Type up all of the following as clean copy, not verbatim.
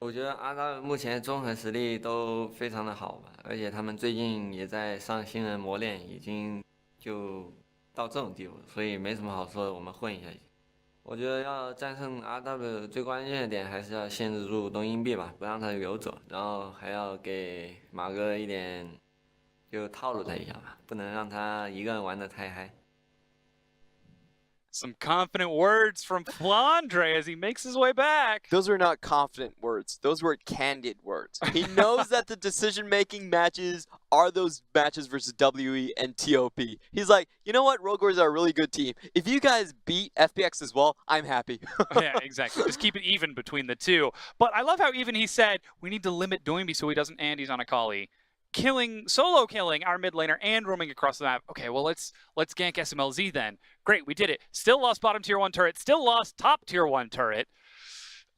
我觉得阿达目前综合实力都非常的好吧，而且他们最近也在上新人磨练，已经就到这种地步，所以没什么好说的，我们混一下就行。我觉得要战胜 RW 最关键的点还是要限制住东硬币吧，不让他游走，然后还要给马哥一点就套路他一下吧，不能让他一个人玩得太嗨。Some confident words from Flandre as he makes his way back. Those are not confident words. Those were candid words. He knows that the decision-making matches are those matches versus WE and TOP. He's like, you know what? Rogue Warriors are a really good team. If you guys beat FPX as well, I'm happy. Yeah, exactly. Just keep it even between the two. But I love how even he said, we need to limit Doinby so he doesn't Andes on Akali. Solo killing our mid laner and roaming across the map. Okay, well, let's gank SMLZ then. Great, we did it. Still lost bottom tier 1 turret. Still lost top tier 1 turret.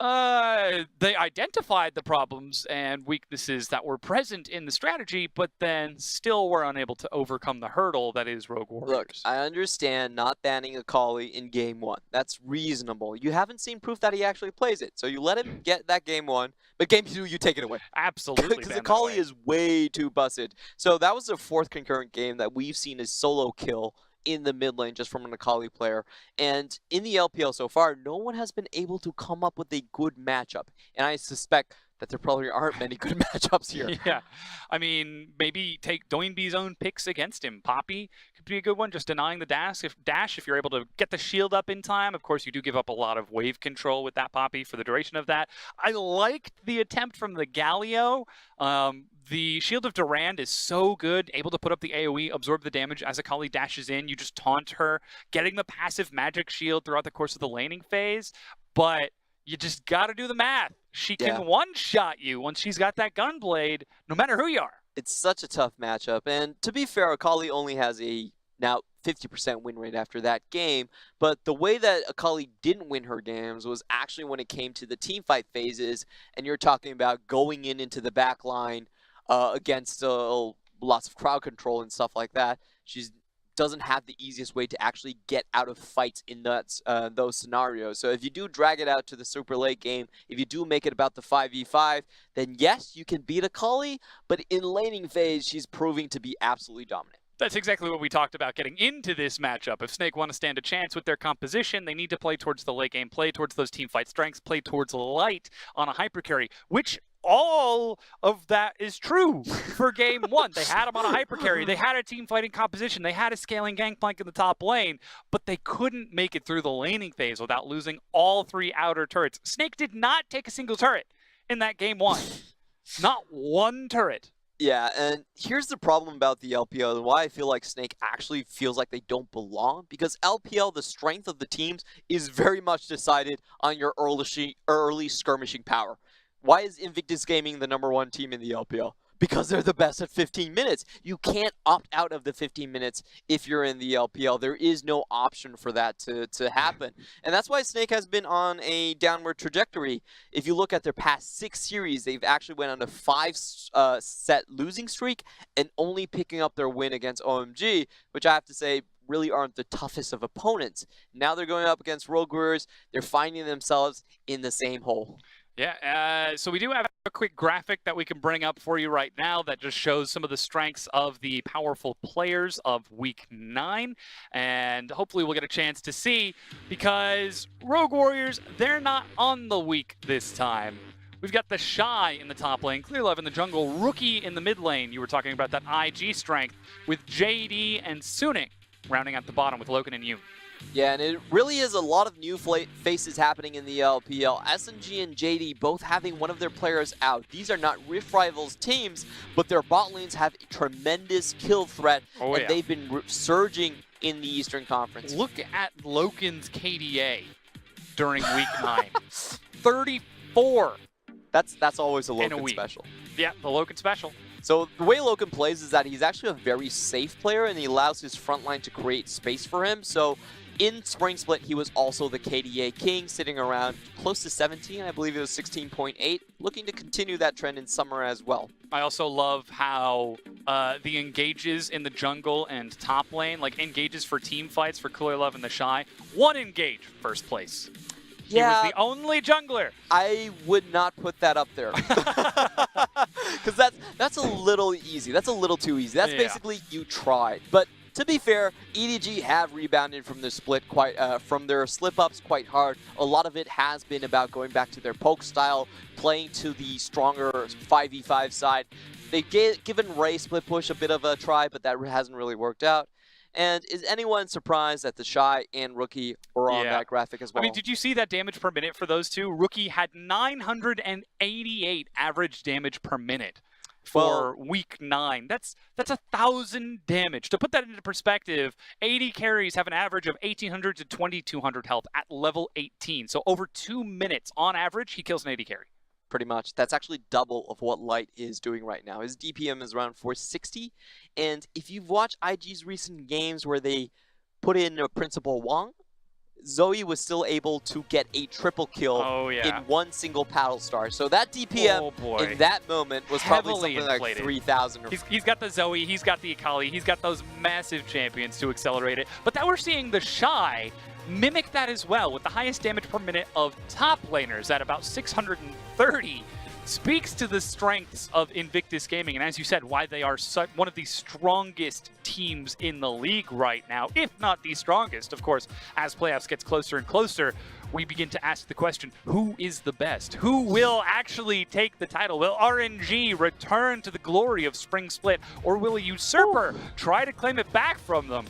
They identified the problems and weaknesses that were present in the strategy, but then still were unable to overcome the hurdle that is Rogue Warriors. Look, I understand not banning Akali in game 1. That's reasonable. You haven't seen proof that he actually plays it, so you let him get that game 1, but game 2, you take it away. Absolutely. Because Akali is way too busted. So that was the 4th concurrent game that we've seen a solo kill in the mid lane just from an Akali player. And in the LPL so far, no one has been able to come up with a good matchup. And I suspect that there probably aren't many good matchups here. Yeah. I mean, maybe take Doinby's own picks against him. Poppy could be a good one, just denying the dash if you're able to get the shield up in time. Of course, you do give up a lot of wave control with that Poppy for the duration of that. I liked the attempt from the Galio. The Shield of Durand is so good, able to put up the AoE, absorb the damage as Akali dashes in. You just taunt her, getting the passive magic shield throughout the course of the laning phase. But you just got to do the math. She can one-shot you once she's got that gunblade, no matter who you are. It's such a tough matchup. And to be fair, Akali only has a now 50% win rate after that game. But the way that Akali didn't win her games was actually when it came to the teamfight phases. And you're talking about going into the back line against lots of crowd control and stuff like that. She doesn't have the easiest way to actually get out of fights in those scenarios. So if you do drag it out to the super late game, if you do make it about the 5v5, then yes, you can beat Akali, but in laning phase, she's proving to be absolutely dominant. That's exactly what we talked about getting into this matchup. If Snake want to stand a chance with their composition, they need to play towards the late game, play towards those teamfight strengths, play towards light on a hypercarry, which all of that is true for game 1. They had him on a hypercarry. They had a team fighting composition. They had a scaling gangplank in the top lane, but they couldn't make it through the laning phase without losing all 3 outer turrets. Snake did not take a single turret in that game 1. Not one turret. Yeah, and here's the problem about the LPL and why I feel like Snake actually feels like they don't belong. Because LPL, the strength of the teams, is very much decided on your early skirmishing power. Why is Invictus Gaming the #1 team in the LPL? Because they're the best at 15 minutes. You can't opt out of the 15 minutes if you're in the LPL. There is no option for that to happen. And that's why Snake has been on a downward trajectory. If you look at their past 6 series, they've actually went on a 5-set losing streak and only picking up their win against OMG, which I have to say really aren't the toughest of opponents. Now they're going up against Rogue Warriors. They're finding themselves in the same hole. Yeah, so we do have a quick graphic that we can bring up for you right now that just shows some of the strengths of the powerful players of Week 9. And hopefully we'll get a chance to see, because Rogue Warriors, they're not on the week this time. We've got the Shy in the top lane, Clearlove in the jungle, Rookie in the mid lane. You were talking about that IG strength with JD and Sunic rounding out the bottom with Loken and Yoon. Yeah, and it really is a lot of new faces happening in the LPL. SNG and JD both having one of their players out. These are not Rift Rivals teams, but their bot lanes have a tremendous kill threat, and they've been surging in the Eastern Conference. Look at Loken's KDA during Week 9. 34. That's always a Loken special. Yeah, the Loken special. So the way Loken plays is that he's actually a very safe player, and he allows his front line to create space for him. So in Spring Split, he was also the KDA king, sitting around close to 17. I believe it was 16.8, looking to continue that trend in summer as well. I also love how the engages in the jungle and top lane, like engages for team fights for Clearlove and the Shy, 1 engage first place. He was the only jungler. I would not put that up there. Because that's a little easy. That's a little too easy. That's basically you tried. But to be fair, EDG have rebounded from their from their slip-ups quite hard. A lot of it has been about going back to their poke style, playing to the stronger 5v5 side. They've given Ray split push a bit of a try, but that hasn't really worked out. And is anyone surprised that the Shy and Rookie were on that graphic as well? I mean, did you see that damage per minute for those two? Rookie had 988 average damage per minute for week 9. That's 1,000 damage. To put that into perspective, 80 carries have an average of 1,800 to 2,200 health at level 18. So over 2 minutes on average, he kills an 80 carry. Pretty much. That's actually double of what Light is doing right now. His DPM is around 460. And if you've watched IG's recent games where they put in a Principal Wong, Zoe was still able to get a triple kill in one single paddle star. So that DPM in that moment was heavily probably something like 3,000. He's got the Zoe, he's got the Akali, he's got those massive champions to accelerate it. But now we're seeing the Shy mimic that as well, with the highest damage per minute of top laners at about 630. Speaks to the strengths of Invictus Gaming, and as you said, why they are one of the strongest teams in the league right now, if not the strongest. Of course, as playoffs gets closer and closer, we begin to ask the question, who is the best? Who will actually take the title? Will RNG return to the glory of Spring Split, or will a Usurper try to claim it back from them?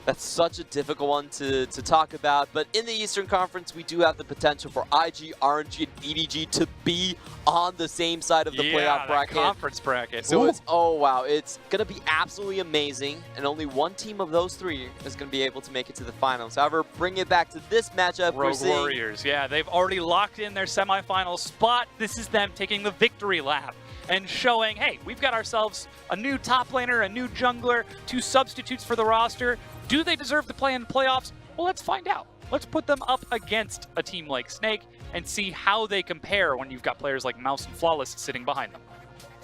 That's such a difficult one to talk about, but in the Eastern Conference, we do have the potential for IG, RNG, and EDG to be on the same side of the playoff bracket. Conference bracket. So it's, it's going to be absolutely amazing, and only one team of those three is going to be able to make it to the finals. However, bring it back to this matchup. Rogue Warriors, they've already locked in their semifinal spot. This is them taking the victory lap and showing, hey, we've got ourselves a new top laner, a new jungler, 2 substitutes for the roster. Do they deserve to play in the playoffs? Well, let's find out. Let's put them up against a team like Snake and see how they compare when you've got players like Mouse and Flawless sitting behind them.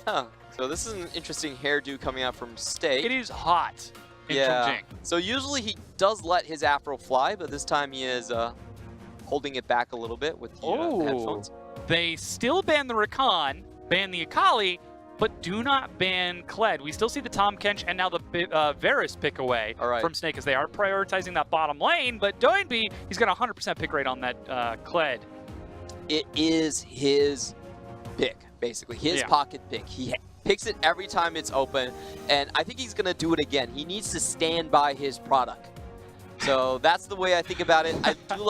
Huh. So this is an interesting hairdo coming out from Steak. It is hot in Chongqing. So usually he does let his afro fly, but this time he is holding it back a little bit with the headphones. They still ban the Rakan, ban the Akali, but do not ban Kled. We still see the Tahm Kench and now the Varus pick away from Snake, as they are prioritizing that bottom lane, but Doinby, he's got a 100% pick rate on that Kled. It is his pick, basically. His pocket pick. He picks it every time it's open, and I think he's going to do it again. He needs to stand by his product. So that's the way I think about it. I do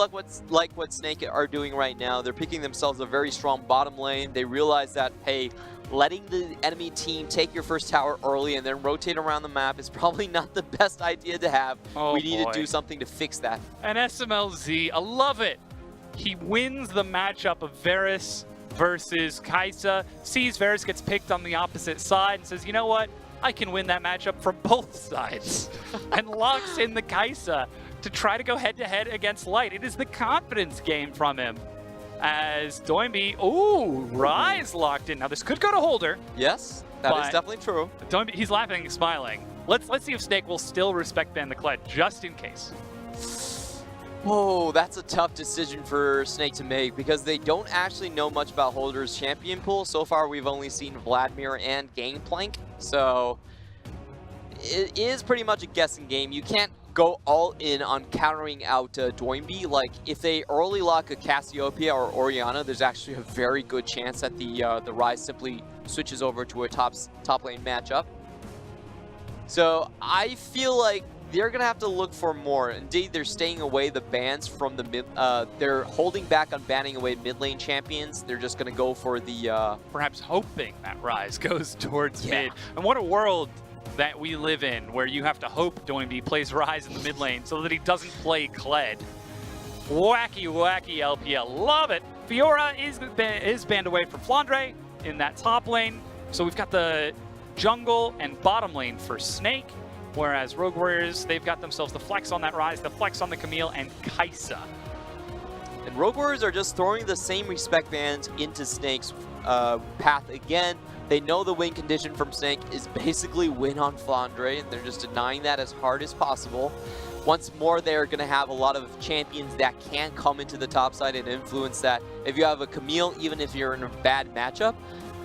like what Snake are doing right now. They're picking themselves a very strong bottom lane. They realize that, hey, letting the enemy team take your first tower early and then rotate around the map is probably not the best idea to have. We need to do something to fix that. And SMLZ, I love it. He wins the matchup of Varus versus Kai'Sa, sees Varus gets picked on the opposite side and says, you know what? I can win that matchup from both sides. And locks in the Kai'Sa to try to go head-to-head against Light. It is the confidence game from him. As Doinby, Rise locked in. Now this could go to Holder. Yes, that is definitely true. Doinby, he's laughing and smiling. Let's see if Snake will still respect ban the Kled, just in case. Whoa, that's a tough decision for Snake to make because they don't actually know much about Holder's champion pool. So far, we've only seen Vladimir and Gangplank, so it is pretty much a guessing game. You can't go all in on countering out Doinby. Like, if they early lock a Cassiopeia or Orianna, there's actually a very good chance that the Rise simply switches over to a top lane matchup. So I feel like they're going to have to look for more. Indeed, they're staying away the bans from the mid. They're holding back on banning away mid lane champions. They're just going to go for the... Perhaps hoping that Rise goes towards mid. And what a world that we live in, where you have to hope Doinby plays Rise in the mid lane so that he doesn't play Kled. Wacky, wacky LPL. Love it. Fiora is banned away from Flandre in that top lane. So we've got the jungle and bottom lane for Snake. Whereas Rogue Warriors, they've got themselves the flex on that Rise, the flex on the Camille, and Kai'Sa. And Rogue Warriors are just throwing the same respect bans into Snake's path again. They know the win condition from Snake is basically win on Flandre, and they're just denying that as hard as possible. Once more, they're going to have a lot of champions that can come into the top side and influence that. If you have a Camille, even if you're in a bad matchup,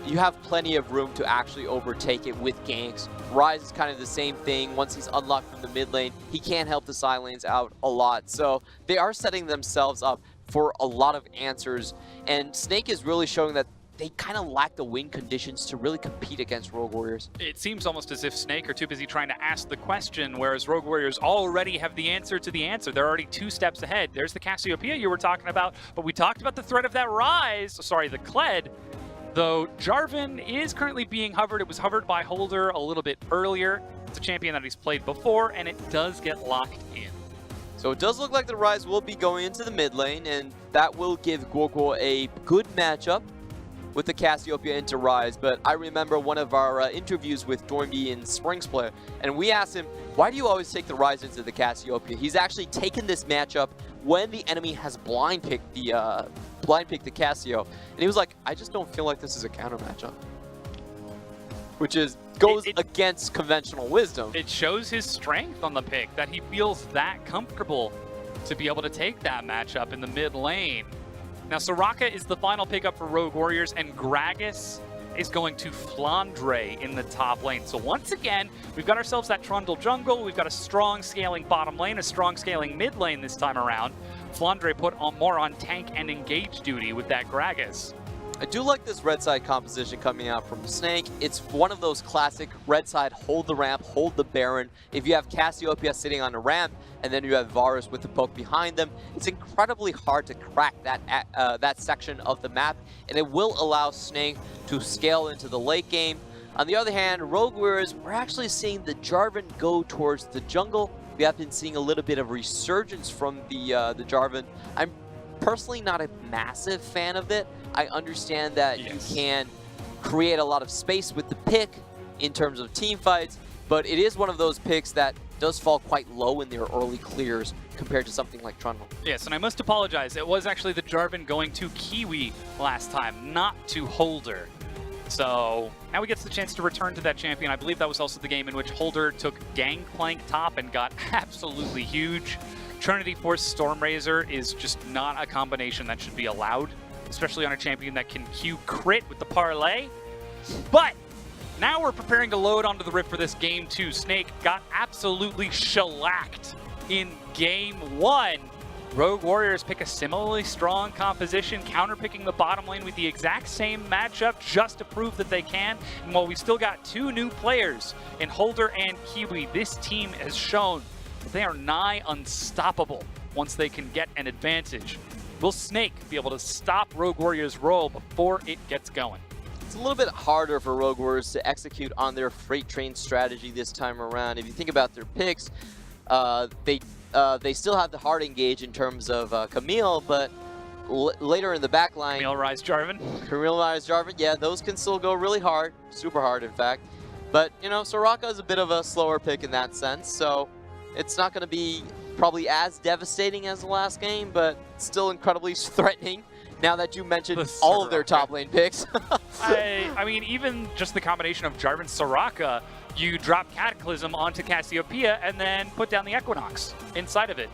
you have plenty of room to actually overtake it with ganks. Ryze is kind of the same thing. Once he's unlocked from the mid lane, he can't help the side lanes out a lot. So they are setting themselves up for a lot of answers. And Snake is really showing that they kind of lack the win conditions to really compete against Rogue Warriors. It seems almost as if Snake are too busy trying to ask the question, whereas Rogue Warriors already have the answer to the answer. They're already 2 steps ahead. There's the Cassiopeia you were talking about, but we talked about the threat of that Ryze, sorry, the Kled. Though Jarvan is currently being hovered. It was hovered by Holder a little bit earlier. It's a champion that he's played before, and it does get locked in. So it does look like the Ryze will be going into the mid lane, and that will give Guoguo a good matchup with the Cassiopeia into Ryze. But I remember one of our interviews with Dornby and Springs Player, and we asked him, why do you always take the Ryze into the Cassiopeia? He's actually taken this matchup when the enemy has blind picked the Cassio, and he was like, I just don't feel like this is a counter matchup, which goes against conventional wisdom. It shows his strength on the pick, that he feels that comfortable to be able to take that matchup in the mid lane. Now, Soraka is the final pickup for Rogue Warriors, and Gragas is going to Flandre in the top lane. So once again, we've got ourselves that Trundle jungle, we've got a strong scaling bottom lane, a strong scaling mid lane this time around. Flandre put on more on tank and engage duty with that Gragas. I do like this red side composition coming out from Snake. It's one of those classic red side, hold the ramp, hold the Baron. If you have Cassiopeia sitting on the ramp, and then you have Varus with the poke behind them, it's incredibly hard to crack that section of the map, and it will allow Snake to scale into the late game. On the other hand, Rogue Warriors, we're actually seeing the Jarvan go towards the jungle. We have been seeing a little bit of resurgence from the Jarvan. I'm personally not a massive fan of it. I understand that you can create a lot of space with the pick in terms of team fights, but it is one of those picks that does fall quite low in their early clears compared to something like Trundle. Yes, and I must apologize. It was actually the Jarvan going to Kiwi last time, not to Holder. So now he gets the chance to return to that champion. I believe that was also the game in which Holder took Gangplank top and got absolutely huge. Trinity Force Stormrazor is just not a combination that should be allowed, especially on a champion that can Q crit with the parlay. But now we're preparing to load onto the Rift for this game 2. Snake got absolutely shellacked in game 1. Rogue Warriors pick a similarly strong composition, counterpicking the bottom lane with the exact same matchup just to prove that they can. And while we still got 2 new players in Holder and Kiwi, this team has shown that they are nigh unstoppable once they can get an advantage. Will Snake be able to stop Rogue Warriors' roll before it gets going? It's a little bit harder for Rogue Warriors to execute on their freight train strategy this time around. If you think about their picks, they still have the hard engage in terms of Camille, but later in the back line, Camille Ryze Jarvan. Camille Ryze Jarvan, yeah, those can still go really hard, super hard in fact. But, you know, Soraka is a bit of a slower pick in that sense, so it's not going to be probably as devastating as the last game, but still incredibly threatening now that you mentioned all of their top lane picks. I mean, even just the combination of Jarvan Soraka, you drop Cataclysm onto Cassiopeia and then put down the Equinox inside of it.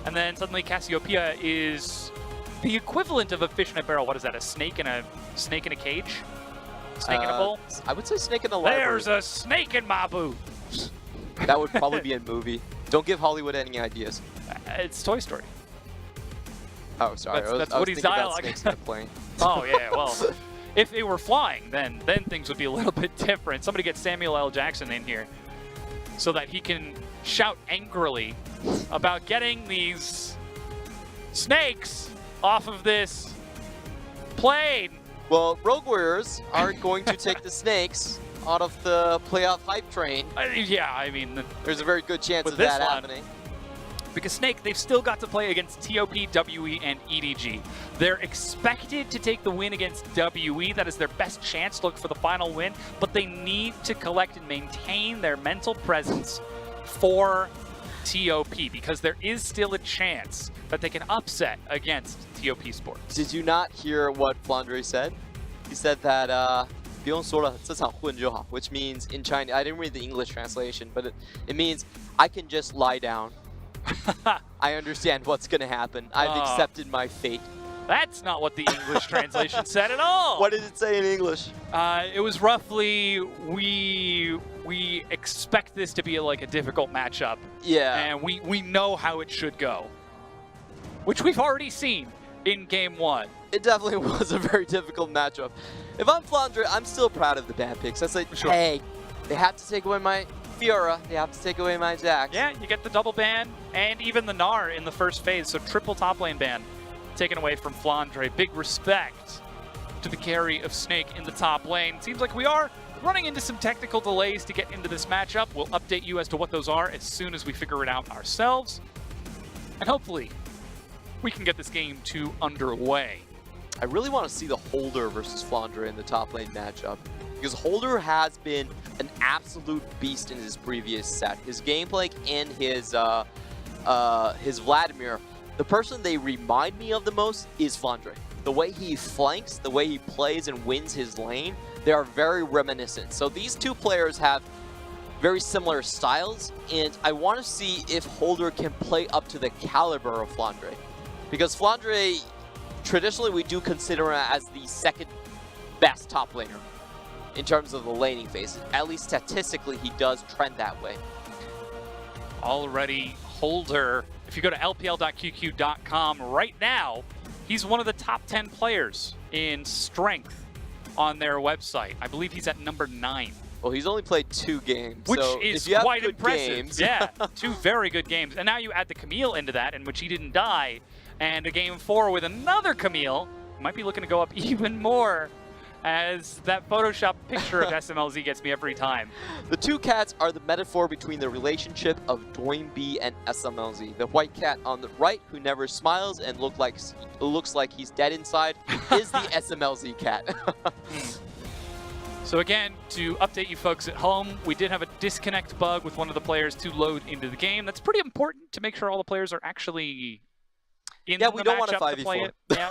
And then suddenly Cassiopeia is the equivalent of a fish in a barrel. What is that, a snake in a cage? Snake in a bowl? I would say snake in a library. There's a snake in my boot. That would probably be a movie. Don't give Hollywood any ideas. It's Toy Story. Oh, sorry. That's I was Woody's thinking about dialogue. snakes in a plane. Oh, yeah, well, if they were flying, then things would be a little bit different. Somebody get Samuel L. Jackson in here so that he can shout angrily about getting these snakes off of this plane. Well, Rogue Warriors are going to take the snakes out of the playoff hype train. Yeah, I mean, there's a very good chance of that happening. Because Snake, they've still got to play against TOP, WE, and EDG. They're expected to take the win against WE. That is their best chance to look for the final win, but they need to collect and maintain their mental presence for TOP, because there is still a chance that they can upset against TOP Sports. Did you not hear what Flandre said? He said that, 不用说了，这场混就好, which means in Chinese, I didn't read the English translation, but it means I can just lie down I understand what's going to happen. I've accepted my fate. That's not what the English translation said at all. What did it say in English? It was roughly, we expect this to be like a difficult matchup. Yeah. And we know how it should go, which we've already seen in game 1. It definitely was a very difficult matchup. If I'm Flandre, I'm still proud of the ban picks. I say, Sure. hey, they have to take away my Fiora. They have to take away my Jax. Yeah, you get the double ban and even the Gnar in the first phase, so triple top lane ban taken away from Flandre. Big respect to the carry of Snake in the top lane. Seems like we are running into some technical delays to get into this matchup. We'll update you as to what those are as soon as we figure it out ourselves. And hopefully, we can get this game underway. I really want to see the Holder versus Flandre in the top lane matchup, because Holder has been an absolute beast in his previous set. His gameplay and his Vladimir. The person they remind me of the most is Flandre. The way he flanks, the way he plays and wins his lane, they are very reminiscent. So these two players have very similar styles, and I want to see if Holder can play up to the caliber of Flandre. Because Flandre, traditionally we do consider him as the second best top laner in terms of the laning phase. At least statistically, he does trend that way. Already, Holder, if you go to lpl.qq.com right now, he's one of the top 10 players in strength on their website. I believe he's at number 9. Well, he's only played 2 games, which so is if you have quite good impressive. games, Yeah, 2 very good games. And now you add the Camille into that, in which he didn't die, and a game 4 with another Camille. Might be looking to go up even more, as that Photoshop picture of SMLZ gets me every time. The 2 cats are the metaphor between the relationship of Doinb and SMLZ. The white cat on the right, who never smiles and looks like he's dead inside, is the SMLZ cat. So again, to update you folks at home, we did have a disconnect bug with one of the players to load into the game. That's pretty important to make sure all the players are actually in Yeah, the we don't want a matchup to play 5v4. it. Yeah.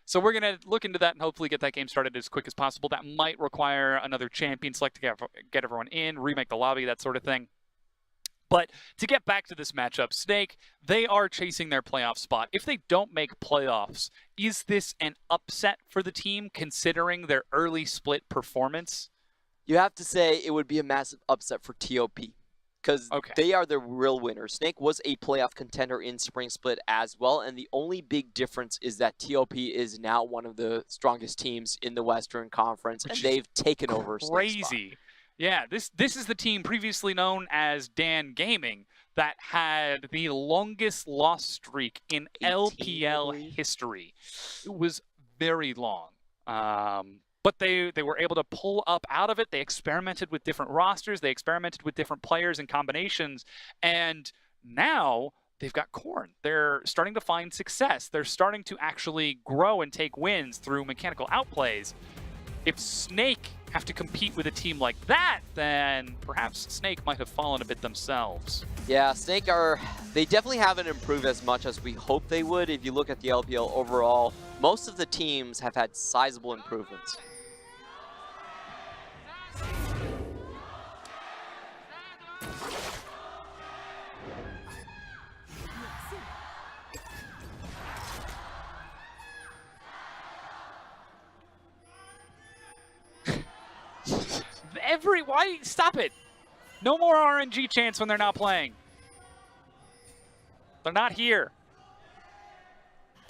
So we're going to look into that and hopefully get that game started as quick as possible. That might require another champion select to get everyone in, remake the lobby, that sort of thing. But to get back to this matchup, Snake, they are chasing their playoff spot. If they don't make playoffs, is this an upset for the team considering their early split performance? You have to say it would be a massive upset for TOP, because they are the real winners. Snake was a playoff contender in Spring Split as well, and the only big difference is that TOP is now one of the strongest teams in the Western Conference, and they've taken over Snake's spot. Yeah, this is the team previously known as Dan Gaming that had the longest loss streak in LPL history. It was very long. But they were able to pull up out of it. They experimented with different rosters. They experimented with different players and combinations. And now they've got Korn. They're starting to find success. They're starting to actually grow and take wins through mechanical outplays. If Snake have to compete with a team like that, then perhaps Snake might have fallen a bit themselves. Yeah, Snake they definitely haven't improved as much as we hoped they would. If you look at the LPL overall, most of the teams have had sizable improvements. Why? Stop it. No more RNG chants when they're not playing. They're not here.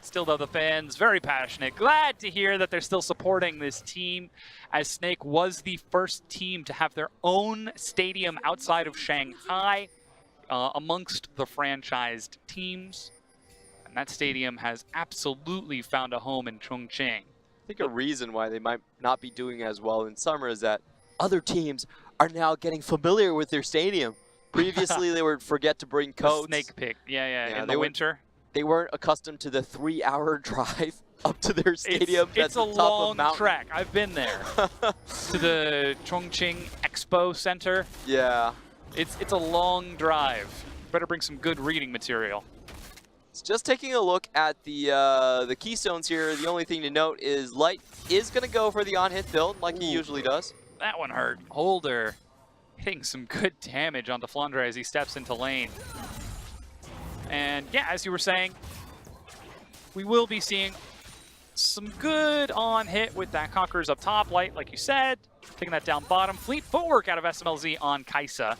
Still, though, the fans very passionate. Glad to hear that they're still supporting this team, as Snake was the first team to have their own stadium outside of Shanghai amongst the franchised teams. And that stadium has absolutely found a home in Chongqing. I think a reason why they might not be doing as well in summer is that other teams are now getting familiar with their stadium. Previously, they would forget to bring coats. Snake pick, yeah, in the winter. They weren't accustomed to the 3-hour drive up to their stadium. It's a long trek. I've been there to the Chongqing Expo Center. Yeah, it's a long drive. Better bring some good reading material. Just taking a look at the keystones here, the only thing to note is Light is going to go for the on-hit build like he usually does. That one hurt. Holder hitting some good damage onto Flandre as he steps into lane. And yeah, as you were saying, we will be seeing some good on hit with that Conquerors up top, like you said, taking that down bottom. Fleet footwork out of SMLZ on Kai'Sa.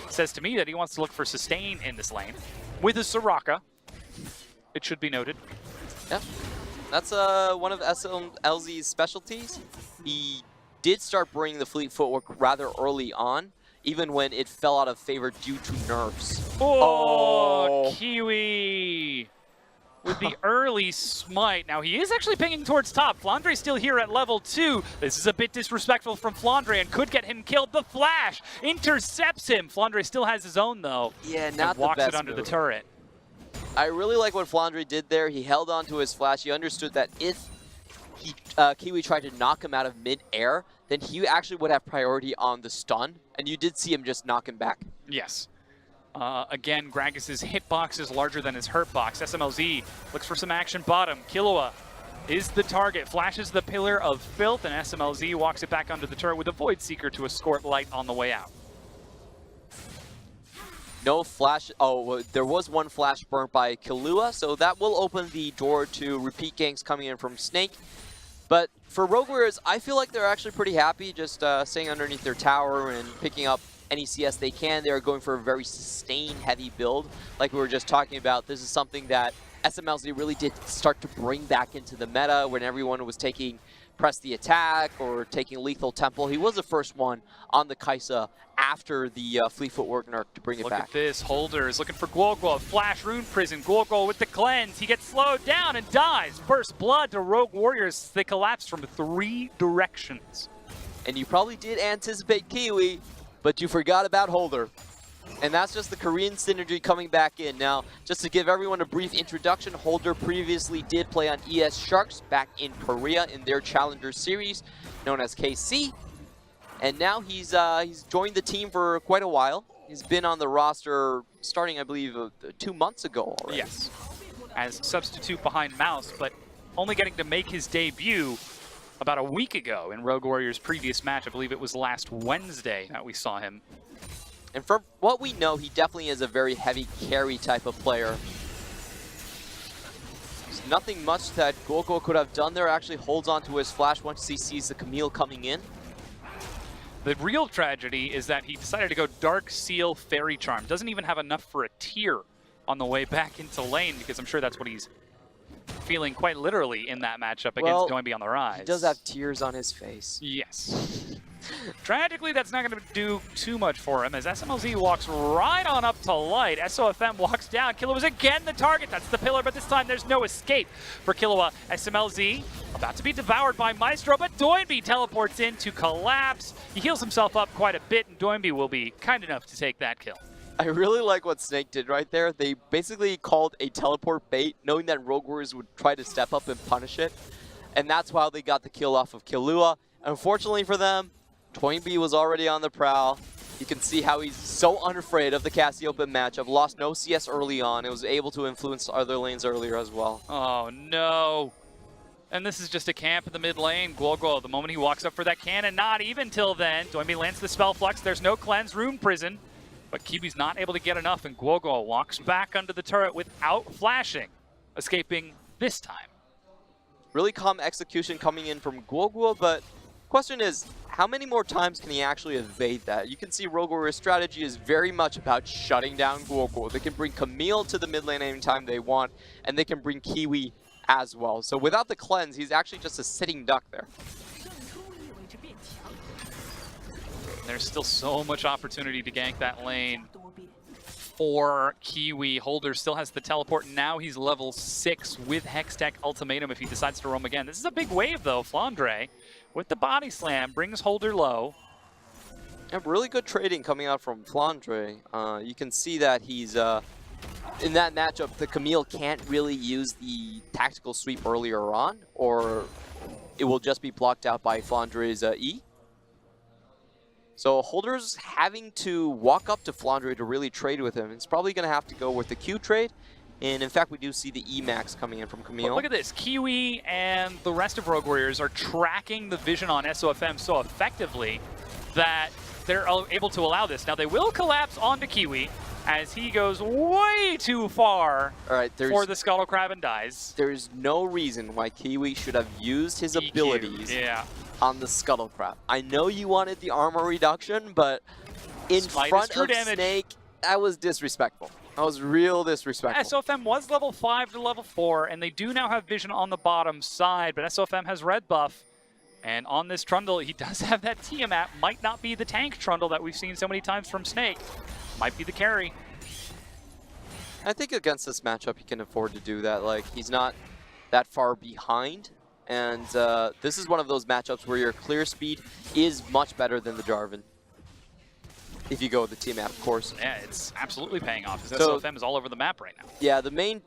Says to me that he wants to look for sustain in this lane with a Soraka. It should be noted. Yeah, that's one of SMLZ's specialties. He did start bringing the fleet footwork rather early on, even when it fell out of favor due to nerfs. Oh, Kiwi with the early smite. Now he is actually pinging towards top. Flandre's still here at level 2. This is a bit disrespectful from Flandre and could get him killed. The flash intercepts him. Flandre still has his own though. Yeah, not the walks best it under move. the turret. I really like what Flandre did there. He held on to his flash. He understood that if he, Kiwi tried to knock him out of mid-air, then he actually would have priority on the stun, and you did see him just knock him back. Yes. Again, Gragas's hitbox is larger than his hurtbox. SMLZ looks for some action bottom. Killua is the target, flashes the Pillar of Filth, and SMLZ walks it back under the turret with a Void Seeker to escort Light on the way out. No flash. Oh, there was one flash burnt by Killua, so that will open the door to repeat ganks coming in from Snake. But for Rogue Warriors, I feel like they're actually pretty happy just staying underneath their tower and picking up any CS they can. They're going for a very sustain-heavy build, like we were just talking about. This is something that SMLZ really did start to bring back into the meta when everyone was taking Press the Attack or taking Lethal Temple. He was the first one on the Kai'Sa after the Fleet Footwork nerf to bring it back. Look at this. Holder is looking for Guoguo. Flash Rune Prison. Guoguo with the cleanse. He gets slowed down and dies. First blood to Rogue Warriors. They collapse from 3 directions. And you probably did anticipate Kiwi, but you forgot about Holder. And that's just the Korean synergy coming back in. Now, just to give everyone a brief introduction, Holder previously did play on ES Sharks back in Korea in their Challenger Series, known as KC. And now he's joined the team for quite a while. He's been on the roster starting, I believe, 2 months ago already. Yes, as substitute behind Mouse, but only getting to make his debut about a week ago in Rogue Warriors' previous match. I believe it was last Wednesday that we saw him. And from what we know, he definitely is a very heavy carry type of player. There's nothing much that Guoguo could have done there. Actually holds on to his flash once he sees the Camille coming in. The real tragedy is that he decided to go Dark Seal Fairy Charm. Doesn't even have enough for a tier on the way back into lane, because I'm sure that's what he's feeling quite literally in that matchup against Doinby on the Rise. He does have tears on his face. Yes. Tragically, that's not going to do too much for him as SMLZ walks right on up to Light. SOFM walks down. Killua is again the target. That's the pillar, but this time there's no escape for Killua. SMLZ about to be devoured by Maestro, but Doinby teleports in to collapse. He heals himself up quite a bit, and Doinby will be kind enough to take that kill. I really like what Snake did right there. They basically called a teleport bait, knowing that Rogue Warriors would try to step up and punish it. And that's why they got the kill off of Killua. Unfortunately for them, Doinby was already on the prowl. You can see how he's so unafraid of the Cassiopeia matchup. Lost no CS early on. It was able to influence other lanes earlier as well. Oh no. And this is just a camp in the mid lane. Guoguo, the moment he walks up for that cannon, not even till then. Doinby lands the spell flux. There's no cleanse, Rune Prison. But Kiwi's not able to get enough, and Guoguo walks back under the turret without flashing, escaping this time. Really calm execution coming in from Guoguo, but question is, how many more times can he actually evade that? You can see Rogue Warrior's strategy is very much about shutting down Guoguo. They can bring Camille to the mid lane anytime they want, and they can bring Kiwi as well. So without the cleanse, he's actually just a sitting duck there. There's still so much opportunity to gank that lane for Kiwi. Holder still has the teleport. Now he's level 6 with Hextech Ultimatum if he decides to roam again. This is a big wave though. Flandre with the body slam brings Holder low. Yeah, really good trading coming out from Flandre. You can see that he's in that matchup, the Camille can't really use the tactical sweep earlier on, or it will just be blocked out by Flandre's E. So Holder's having to walk up to Flandre to really trade with him. It's probably going to have to go with the Q trade. And in fact, we do see the E max coming in from Camille. But look at this. Kiwi and the rest of Rogue Warriors are tracking the vision on SOFM so effectively that they're able to allow this. Now, they will collapse onto Kiwi. as he goes way too far All right, for the Scuttle Crab and dies. There's no reason why Kiwi should have used his EQ, abilities yeah. on the Scuttle Crab. I know you wanted the armor reduction, but in Smite is front true of damage. Snake, that was disrespectful. That was real disrespectful. SOFM was level 5 to level 4, and they do now have vision on the bottom side, but SOFM has red buff. And on this Trundle, he does have that Tiamat. Might not be the tank Trundle that we've seen so many times from Snake. Might be the carry. I think against this matchup, he can afford to do that. Like, he's not that far behind. And this is one of those matchups where your clear speed is much better than the Jarvan. If you go with the Tiamat, of course. Yeah, it's absolutely paying off, because So- SOFM is all over the map right now. Yeah, the main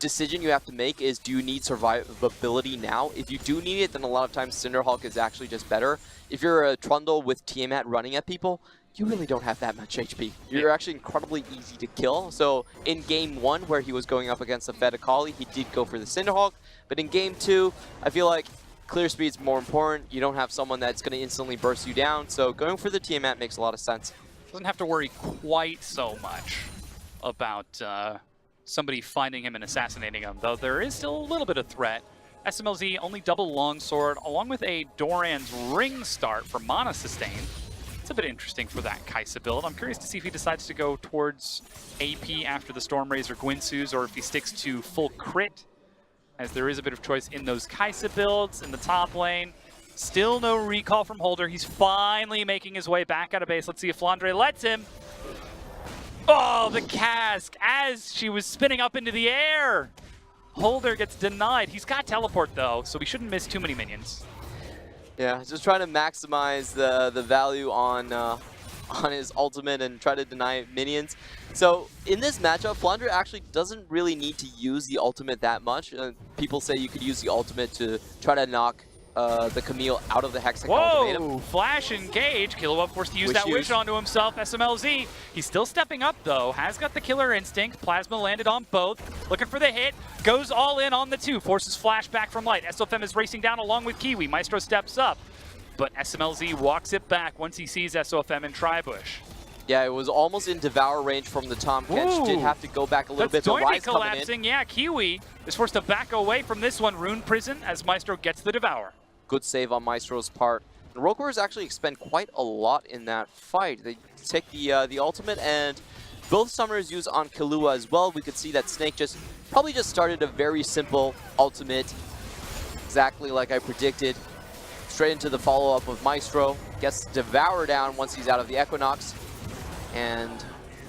decision you have to make is, do you need survivability now? If you do need it, then a lot of times Cinderhawk is actually just better. If you're a Trundle with Tiamat running at people, you really don't have that much HP. You're actually incredibly easy to kill. So in game 1, where he was going up against the Fed Akali, he did go for the Cinderhawk. But in game 2, I feel like clear speed's more important. You don't have someone that's going to instantly burst you down. So going for the Tiamat makes a lot of sense. Doesn't have to worry quite so much about somebody finding him and assassinating him, though there is still a little bit of threat. SMLZ only double longsword, along with a Doran's ring start for mana sustain. It's a bit interesting for that Kaisa build. I'm curious to see if he decides to go towards AP after the Stormrazor Gwinsus, or if he sticks to full crit, as there is a bit of choice in those Kaisa builds in the top lane. Still no recall from Holder. He's finally making his way back out of base. Let's see if Flandre lets him. Oh, the cask as she was spinning up into the air. Holder gets denied. He's got teleport though, so we shouldn't miss too many minions. Yeah, just trying to maximize the value on his ultimate and try to deny minions. So in this matchup, Flandre actually doesn't really need to use the ultimate that much. People say you could use the ultimate to try to knock the Camille out of the Hextech ultimatum. Whoa! Flash engage. Killua forced to use that Wish wish onto himself. SMLZ. He's still stepping up though. Has got the killer instinct. Plasma landed on both. Looking for the hit. Goes all in on the 2. Forces Flash back from Light. SOFM is racing down along with Kiwi. Maestro steps up. But SMLZ walks it back once he sees SOFM in Tribush. Yeah, it was almost in Devour range from the Tom Kench. Did have to go back a little bit. That's The going to be Rise coming in. collapsing. Yeah, Kiwi is forced to back away from this one. Rune Prison as Maestro gets the Devour. Good save on Maestro's part. The Rogue Warriors actually expend quite a lot in that fight. They take the ultimate, and both Summers use on Killua as well. We could see that Snake probably just started a very simple ultimate, exactly like I predicted. Straight into the follow-up of Maestro. Gets Devour down once he's out of the Equinox. And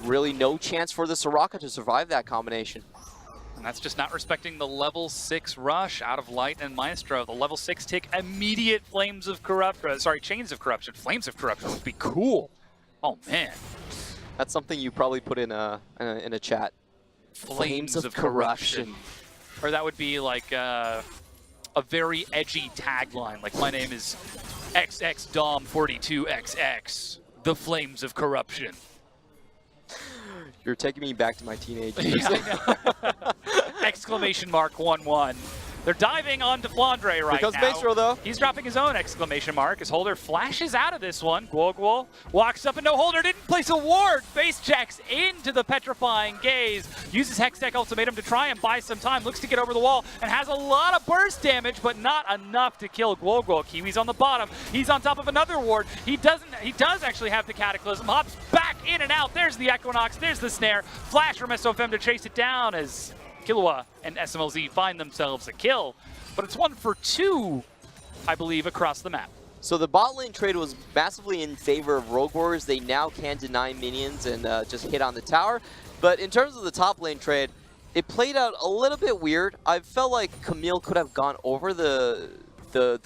really no chance for the Soraka to survive that combination. And that's just not respecting the level 6 rush out of Light and Maestro. The level 6 tick immediate Chains of Corruption. Flames of Corruption would be cool. Oh man. That's something you probably put in a chat. Flames of Corruption. Or that would be like a very edgy tagline. Like, my name is XXDom42XX. The Flames of Corruption. You're taking me back to my teenage years. Yeah, I know. Exclamation mark 1-1. They're diving onto Flandre right Because now. Maestro, though. He's dropping his own exclamation mark as Holder flashes out of this one. Guo walks up and no, Holder didn't place a ward. Face checks into the petrifying gaze. Uses Hextech Ultimatum to try and buy some time. Looks to get over the wall and has a lot of burst damage, but not enough to kill Guo. Kiwi's on the bottom. He's on top of another ward. He does actually have the Cataclysm. Hops back in and out. There's the Equinox. There's the snare. Flash from SOFM to chase it down as Killua and SMLZ find themselves a kill, but it's 1 for 2, I believe, across the map. So the bot lane trade was massively in favor of Rogue Warriors. They now can deny minions and just hit on the tower. But in terms of the top lane trade, it played out a little bit weird. I felt like Camille could have gone over the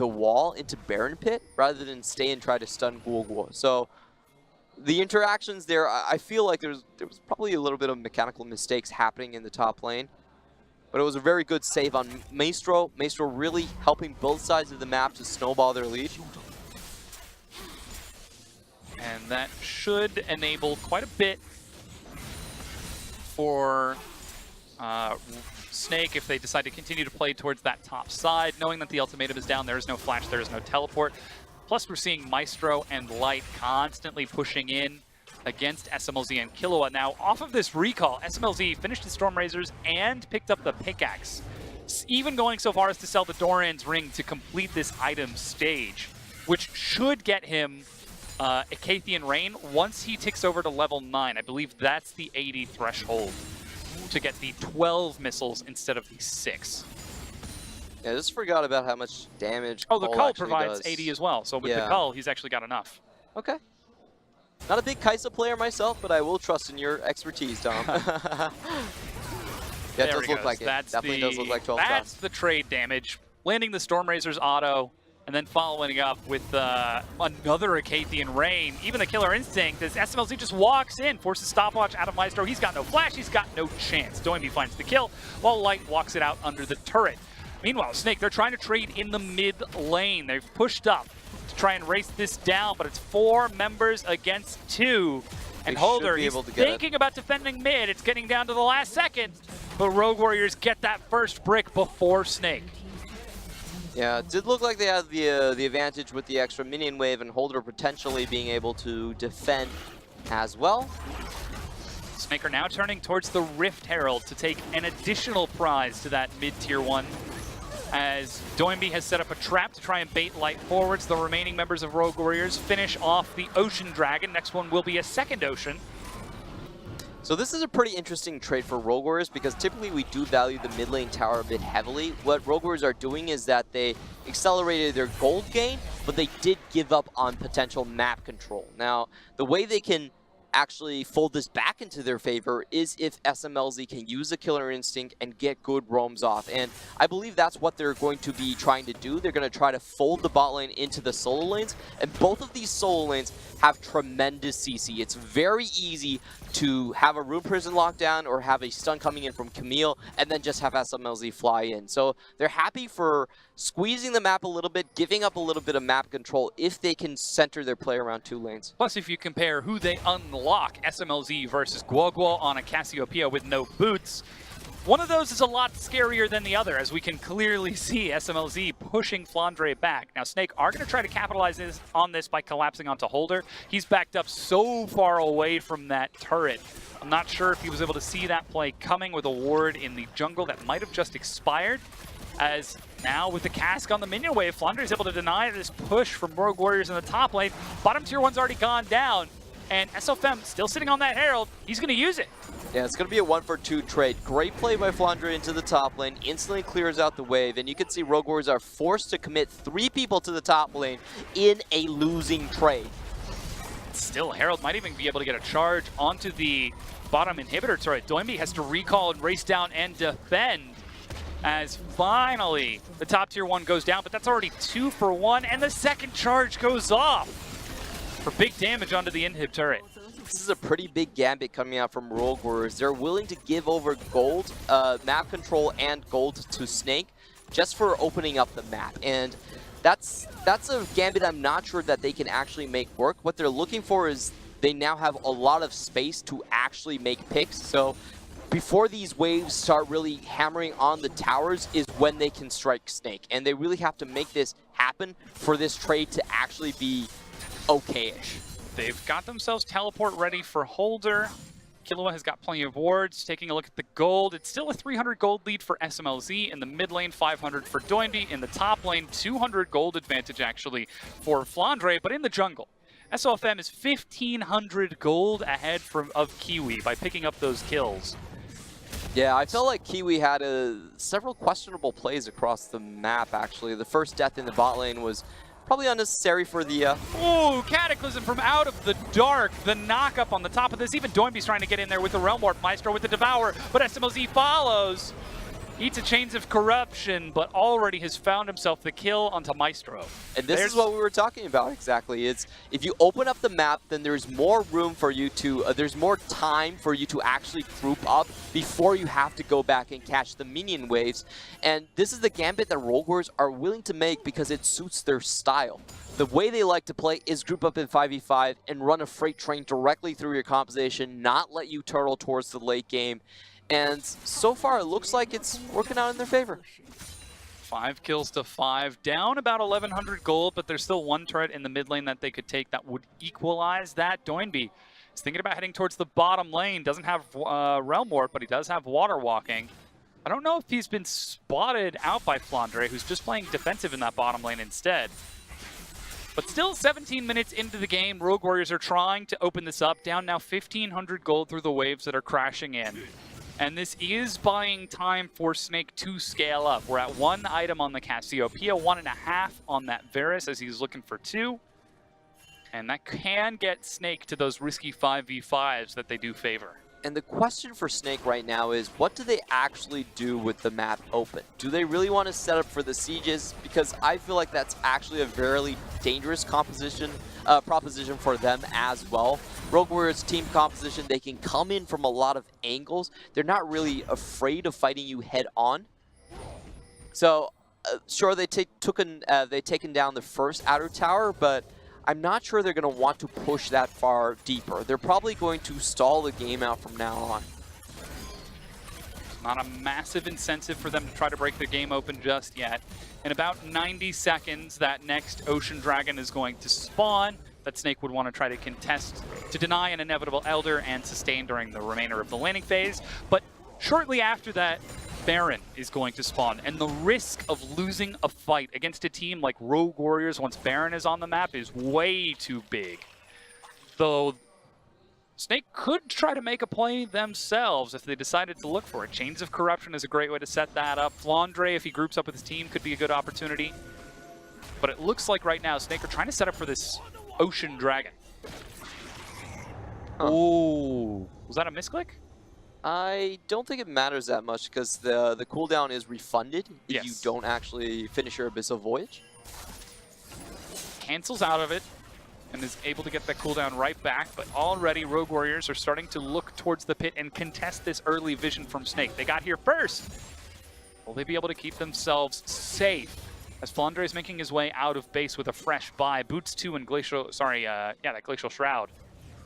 wall into Baron Pit rather than stay and try to stun Guo. So the interactions there, I feel like there was probably a little bit of mechanical mistakes happening in the top lane. But it was a very good save on Maestro. Maestro really helping both sides of the map to snowball their lead. And that should enable quite a bit for Snake if they decide to continue to play towards that top side. Knowing that the ultimatum is down, there is no flash, there is no teleport. Plus, we're seeing Maestro and Light constantly pushing in. against SMLZ and Killua. Now, off of this recall, SMLZ finished the Storm Razors and picked up the pickaxe. Even going so far as to sell the Doran's ring to complete this item stage, which should get him Acathian Rain once he ticks over to level 9. I believe that's the 80 threshold to get the 12 missiles instead of the 6. Yeah, I just forgot about how much damage. Oh, the Cull actually provides does. 80 as well. So with the Cull, he's actually got enough. Okay. Not a big Kaisa player myself, but I will trust in your expertise, Dom. Yeah, it does look like it. Definitely does look like 12 shots. That's the trade damage. Landing the Storm Razor's auto, and then following up with another Acathian Rain. Even the Killer Instinct, as SMLZ just walks in, forces stopwatch out of Maestro. He's got no flash, he's got no chance. Doinby finds the kill, while Light walks it out under the turret. Meanwhile, Snake, they're trying to trade in the mid lane. They've pushed up to try and race this down, but it's 4 members against 2. And Holder, he's thinking about defending mid. It's getting down to the last second, but Rogue Warriors get that first brick before Snake. Yeah, it did look like they had the advantage with the extra minion wave and Holder potentially being able to defend as well. Snake are now turning towards the Rift Herald to take an additional prize to that mid-tier 1. As Doinby has set up a trap to try and bait Light forwards. The remaining members of Rogue Warriors finish off the Ocean Dragon. Next one will be a second Ocean. So this is a pretty interesting trade for Rogue Warriors because typically we do value the mid lane tower a bit heavily. What Rogue Warriors are doing is that they accelerated their gold gain, but they did give up on potential map control. Now, the way they can actually fold this back into their favor is if SMLZ can use the Killer Instinct and get good roams off. And I believe that's what they're going to be trying to do. They're going to try to fold the bot lane into the solo lanes. And both of these solo lanes have tremendous CC. It's very easy to have a Rune Prison lockdown or have a stun coming in from Camille and then just have SMLZ fly in. So they're happy for squeezing the map a little bit, giving up a little bit of map control if they can center their play around 2 lanes. Plus, if you compare who they unlock, SMLZ versus Guoguo on a Cassiopeia with no boots, one of those is a lot scarier than the other, as we can clearly see SMLZ pushing Flandre back. Now, Snake are going to try to capitalize on this by collapsing onto Holder. He's backed up so far away from that turret. I'm not sure if he was able to see that play coming with a ward in the jungle that might have just expired. As now with the cask on the minion wave, Flandre is able to deny this push from Rogue Warriors in the top lane. Bottom tier 1's already gone down, and SOFM still sitting on that Herald. He's going to use it. Yeah, it's going to be a 1-for-2 trade. Great play by Flandre into the top lane, instantly clears out the wave, and you can see Rogue Warriors are forced to commit 3 people to the top lane in a losing trade. Still, Herald might even be able to get a charge onto the bottom inhibitor turret. Doinby has to recall and race down and defend, as finally the top tier 1 goes down, but that's already 2 for 1, and the second charge goes off for big damage onto the inhib turret. This is a pretty big gambit coming out from Rogue Warriors. They're willing to give over gold, map control, and gold to Snake just for opening up the map. And that's a gambit I'm not sure that they can actually make work. What they're looking for is they now have a lot of space to actually make picks. So before these waves start really hammering on the towers is when they can strike Snake. And they really have to make this happen for this trade to actually be okay-ish. They've got themselves teleport ready for Holder. Killua has got plenty of wards. Taking a look at the gold, it's still a 300 gold lead for SMLZ. In the mid lane, 500 for Doinby. In the top lane, 200 gold advantage actually for Flandre. But in the jungle, SOFM is 1,500 gold ahead of Kiwi by picking up those kills. Yeah, I felt like Kiwi had several questionable plays across the map, actually. The first death in the bot lane was probably unnecessary for the... Ooh, Cataclysm from out of the dark. The knock-up on the top of this. Even Doinby's trying to get in there with the Realm Warp. Maestro with the Devour, but SMLZ follows. Eats a Chains of Corruption, but already has found himself the kill onto Maestro. And this is what we were talking about exactly. It's if you open up the map, then there's more room for you to, there's more time for you to actually group up before you have to go back and catch the minion waves. And this is the gambit that Rogue Warriors are willing to make because it suits their style. The way they like to play is group up in 5v5 and run a freight train directly through your composition, not let you turtle towards the late game. And so far, it looks like it's working out in their favor. 5 kills to 5, down about 1,100 gold, but there's still one turret in the mid lane that they could take that would equalize that. Doinby He's thinking about heading towards the bottom lane. Doesn't have Realm Warp, but he does have Water Walking. I don't know if he's been spotted out by Flandre, who's just playing defensive in that bottom lane instead. But still 17 minutes into the game, Rogue Warriors are trying to open this up. Down now 1,500 gold through the waves that are crashing in. And this is buying time for Snake to scale up. We're at 1 item on the Cassiopeia, 1.5 on that Varus as he's looking for 2. And that can get Snake to those risky 5v5s that they do favor. And the question for Snake right now is, what do they actually do with the map open? Do they really want to set up for the sieges? Because I feel like that's actually a very dangerous proposition for them as well. Rogue Warriors team composition, they can come in from a lot of angles. They're not really afraid of fighting you head on. So, sure, they've taken down the first outer tower, but I'm not sure they're going to want to push that far deeper. They're probably going to stall the game out from now on. Not a massive incentive for them to try to break the game open just yet. In about 90 seconds, that next Ocean Dragon is going to spawn. That Snake would want to try to contest to deny an inevitable Elder and sustain during the remainder of the laning phase. But shortly after that, Baron is going to spawn, and the risk of losing a fight against a team like Rogue Warriors once Baron is on the map is way too big. Though Snake could try to make a play themselves if they decided to look for it. Chains of Corruption is a great way to set that up. Flandre, if he groups up with his team, could be a good opportunity. But it looks like right now Snake are trying to set up for this Ocean Dragon. Ooh, was that a misclick? I don't think it matters that much because the cooldown is refunded if Yes. you don't actually finish your Abyssal Voyage. Cancels out of it and is able to get that cooldown right back, but already Rogue Warriors are starting to look towards the pit and contest this early vision from Snake. They got here first. Will they be able to keep themselves safe as Flandre is making his way out of base with a fresh buy? Boots 2 and Glacial, that Glacial Shroud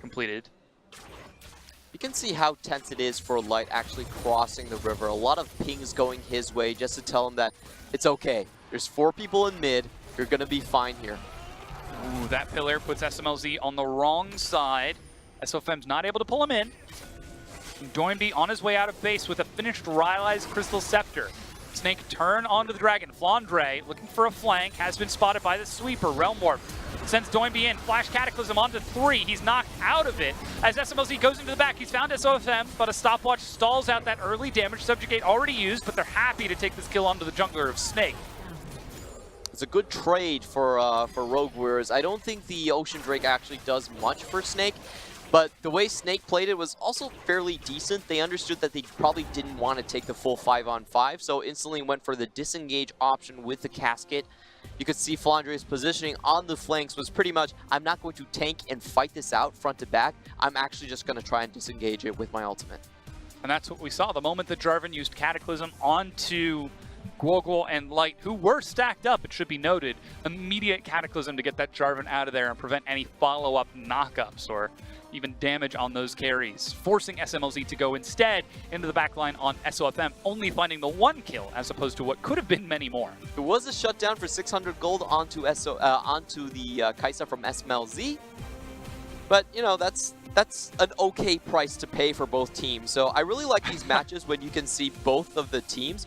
completed. You can see how tense it is for Light actually crossing the river. A lot of pings going his way just to tell him that it's okay. There's 4 people in mid. You're going to be fine here. Ooh, that pillar puts SMLZ on the wrong side. SOFM's not able to pull him in. Doinby on his way out of base with a finished Rylai's Crystal Scepter. Snake turn onto the Dragon. Flandre looking for a flank, has been spotted by the sweeper. Realm Warp sends Doinby in. Flash Cataclysm onto 3. He's knocked out of it as SMLZ goes into the back. He's found SOFM, but a stopwatch stalls out that early damage. Subjugate already used, but they're happy to take this kill onto the jungler of Snake. It's a good trade for Rogue Warriors. I don't think the Ocean Drake actually does much for Snake, but the way Snake played it was also fairly decent. They understood that they probably didn't want to take the full 5-on-5, so instantly went for the disengage option with the casket. You could see Flandre's positioning on the flanks was pretty much, I'm not going to tank and fight this out front to back. I'm actually just going to try and disengage it with my ultimate. And that's what we saw. The moment that Jarvan used Cataclysm onto Guogol and Light, who were stacked up, it should be noted, immediate Cataclysm to get that Jarvan out of there and prevent any follow-up knockups or even damage on those carries, forcing SMLZ to go instead into the backline on SOFM, only finding the 1 kill as opposed to what could have been many more. It was a shutdown for 600 gold onto the Kai'Sa from SMLZ, but you know that's an okay price to pay for both teams. So I really like these matches when you can see both of the teams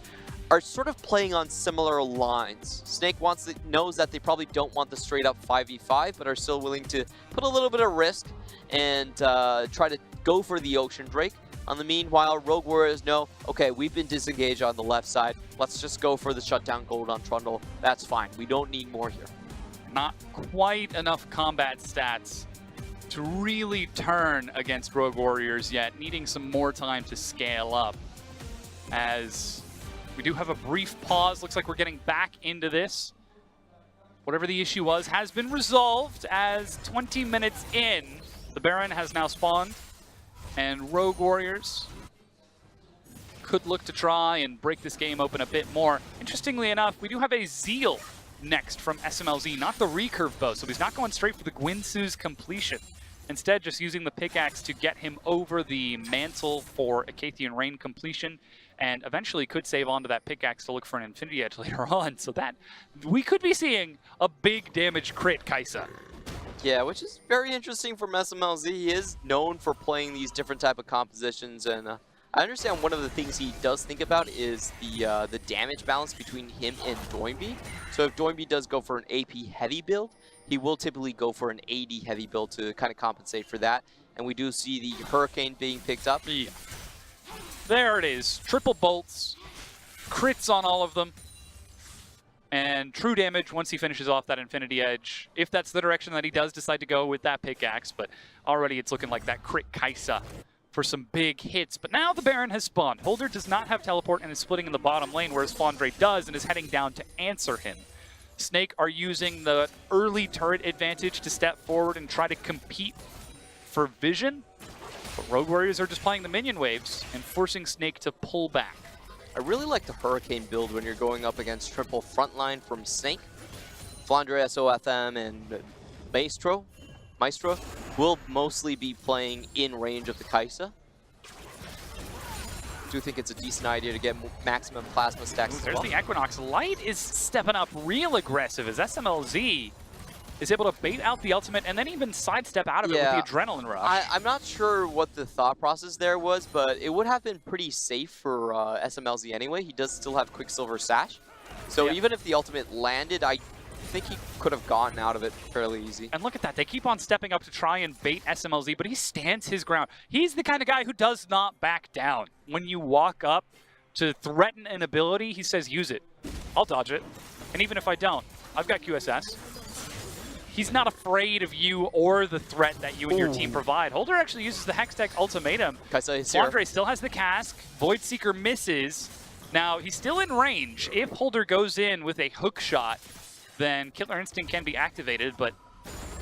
are sort of playing on similar lines. Snake knows that they probably don't want the straight up 5v5, but are still willing to put a little bit of risk and try to go for the Ocean Drake. On the meanwhile, Rogue Warriors know, okay, we've been disengaged on the left side. Let's just go for the shutdown gold on Trundle. That's fine. We don't need more here. Not quite enough combat stats to really turn against Rogue Warriors yet, needing some more time to scale up. As we do have a brief pause. Looks like we're getting back into this. Whatever the issue was has been resolved as 20 minutes in, the Baron has now spawned, and Rogue Warriors could look to try and break this game open a bit more. Interestingly enough, we do have a Zeal next from SMLZ, not the recurve bow, so he's not going straight for the Gwynsu's completion. Instead, just using the pickaxe to get him over the mantle for Acathian Rain completion, and eventually could save onto that pickaxe to look for an Infinity Edge later on, so that we could be seeing a big damage crit Kai'Sa Yeah, which is very interesting from SMLZ. He is known for playing these different type of compositions, and I understand one of the things he does think about is the damage balance between him and Doinby. So if Doinby does go for an AP heavy build, he will typically go for an AD heavy build to kind of compensate for that. And we do see the Hurricane being picked up. Yeah. There it is. Triple bolts, crits on all of them, and true damage once he finishes off that Infinity Edge, if that's the direction that he does decide to go with that pickaxe. But already it's looking like that crit Kai'Sa for some big hits. But now the Baron has spawned. Holder does not have teleport and is splitting in the bottom lane, whereas Flandre does and is heading down to answer him. Snake are using the early turret advantage to step forward and try to compete for vision. But Rogue Warriors are just playing the minion waves and forcing Snake to pull back. I really like the Hurricane build when you're going up against triple frontline from Snake. Flandre, SOFM, and Maestro will mostly be playing in range of the Kai'Sa. Do think it's a decent idea to get maximum plasma stacks as There's well. the Equinox. Light is stepping up real aggressive as SMLZ is able to bait out the ultimate and then even sidestep out of it with the adrenaline rush. I'm not sure what the thought process there was, but it would have been pretty safe for SMLZ anyway. He does still have Quicksilver Sash. So even if the ultimate landed, I think he could have gotten out of it fairly easy. And look at that. They keep on stepping up to try and bait SMLZ, but he stands his ground. He's the kind of guy who does not back down. When you walk up to threaten an ability, he says, use it. I'll dodge it. And even if I don't, I've got QSS. He's not afraid of you or the threat that you and your team provide. Holder actually uses the Hextech Ultimatum. Flandre still has the cask. Void Seeker misses. Now, he's still in range. If Holder goes in with a hook shot, then Killer Instinct can be activated, but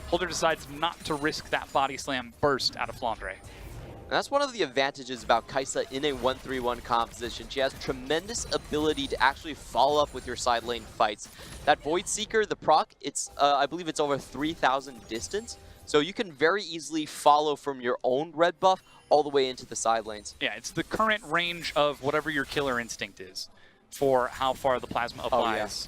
Holder decides not to risk that body slam burst out of Flandre. And that's one of the advantages about Kai'Sa in a 1-3-1 composition. She has tremendous ability to actually follow up with your side lane fights. That Void Seeker, the proc, it's I believe it's over 3,000 distance. So you can very easily follow from your own red buff all the way into the side lanes. Yeah, it's the current range of whatever your Killer Instinct is for how far the plasma applies.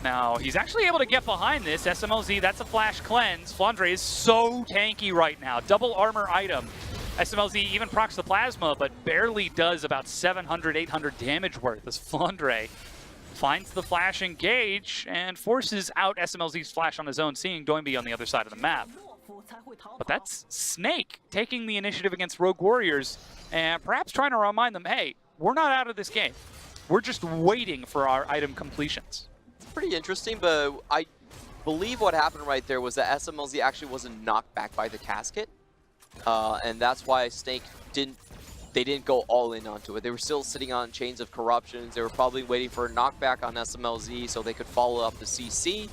Now, he's actually able to get behind this. SMLZ, that's a flash cleanse. Flandre is so tanky right now. Double armor item. SMLZ even procs the plasma, but barely does about 700, 800 damage worth as Flandre finds the flash engage and forces out SMLZ's flash on his own, seeing Doinby on the other side of the map. But that's Snake taking the initiative against Rogue Warriors and perhaps trying to remind them, hey, we're not out of this game. We're just waiting for our item completions. Pretty interesting, but I believe what happened right there was that SMLZ actually wasn't knocked back by the casket, and that's why Snake didn't go all in onto it. They were still sitting on Chains of Corruptions. They were probably waiting for a knockback on SMLZ so they could follow up the CC.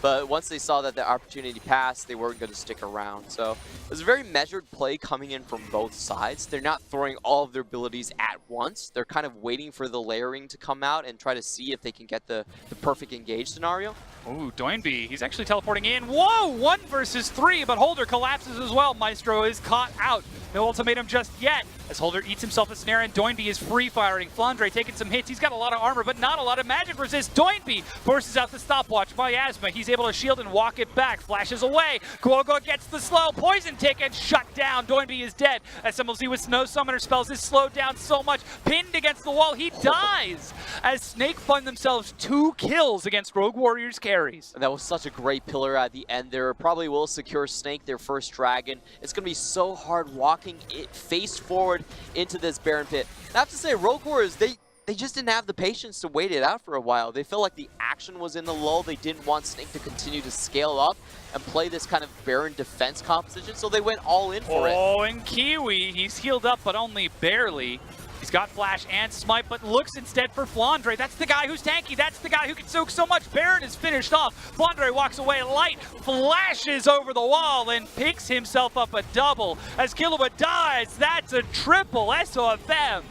But once they saw that the opportunity passed, they weren't going to stick around. So it was a very measured play coming in from both sides. They're not throwing all of their abilities at once. They're kind of waiting for the layering to come out and try to see if they can get the perfect engage scenario. Ooh, Doinby, he's actually teleporting in. Whoa, 1 versus 3, but Holder collapses as well. Maestro is caught out. No ultimatum just yet, as Holder eats himself a snare and Doinby is free-firing. Flandre taking some hits. He's got a lot of armor, but not a lot of magic resist. Doinby forces out the stopwatch. Miasma, he's able to shield and walk it back. Flashes away. Guogo gets the slow. Poison ticket shut down. Doinby is dead. SMLZ with no summoner spells is slowed down so much. Pinned against the wall. He dies as Snake find themselves 2 kills against Rogue Warriors carries. And that was such a great pillar at the end there. Probably will secure Snake their first dragon. It's going to be so hard walking it face forward into this Baron pit. I have to say, Rogue Warriors, they just didn't have the patience to wait it out for a while. They felt like the action was in the lull. They didn't want Snake to continue to scale up and play this kind of Baron defense composition, so they went all in for it. Oh, and Kiwi, he's healed up, but only barely. He's got Flash and Smite, but looks instead for Flandre. That's the guy who's tanky. That's the guy who can soak so much. Baron is finished off. Flandre walks away. Light flashes over the wall and picks himself up a double. As Killua dies, that's a triple SOFM.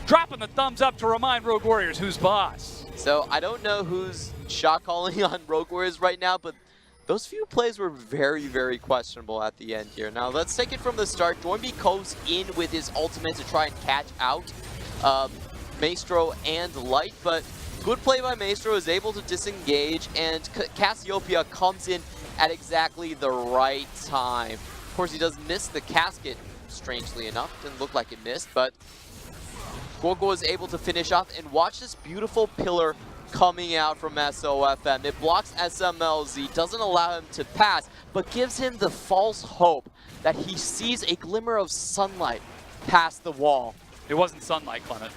Dropping the thumbs up to remind Rogue Warriors who's boss. So I don't know who's shot calling on Rogue Warriors right now, but those few plays were very, very questionable at the end here. Now let's take it from the start. Doinby goes in with his ultimate to try and catch out Maestro and Light, but good play by Maestro, is able to disengage, and Cassiopeia comes in at exactly the right time. Of course, he does miss the casket, strangely enough. Didn't look like it missed, but Gorgo was able to finish off, and watch this beautiful pillar coming out from SOFM. It blocks SMLZ, doesn't allow him to pass, but gives him the false hope that he sees a glimmer of sunlight past the wall. It wasn't sunlight, Clement.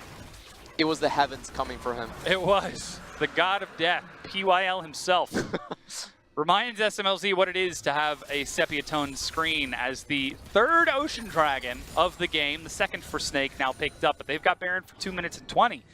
It was the heavens coming for him. It was. The god of death, PYL himself. Reminds SMLZ what it is to have a sepia-toned screen as the third Ocean Dragon of the game, the second for Snake, now picked up, but they've got Baron for 2 minutes and 20.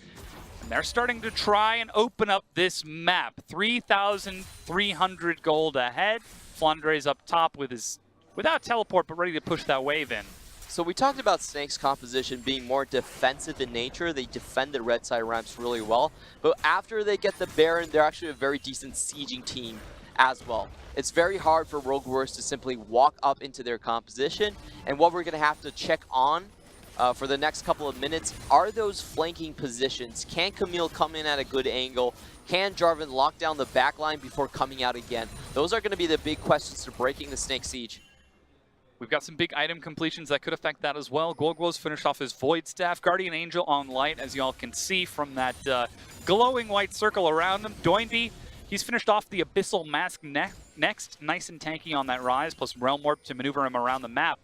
And they're starting to try and open up this map. 3,300 gold ahead. Flandre's up top with his, without teleport, but ready to push that wave in. So we talked about Snake's composition being more defensive in nature. They defend the red side ramps really well. But after they get the Baron, they're actually a very decent sieging team as well. It's very hard for Rogue Warriors to simply walk up into their composition. And what we're going to have to check on for the next couple of minutes are those flanking positions. Can Camille come in at a good angle? Can Jarvan lock down the backline before coming out again? Those are going to be the big questions to breaking the Snake siege. We've got some big item completions that could affect that as well. Gorgo's finished off his Void Staff. Guardian Angel on light, as y'all can see from that glowing white circle around him. Doinby, he's finished off the Abyssal Mask next. Nice and tanky on that Rise, plus Realm Warp to maneuver him around the map.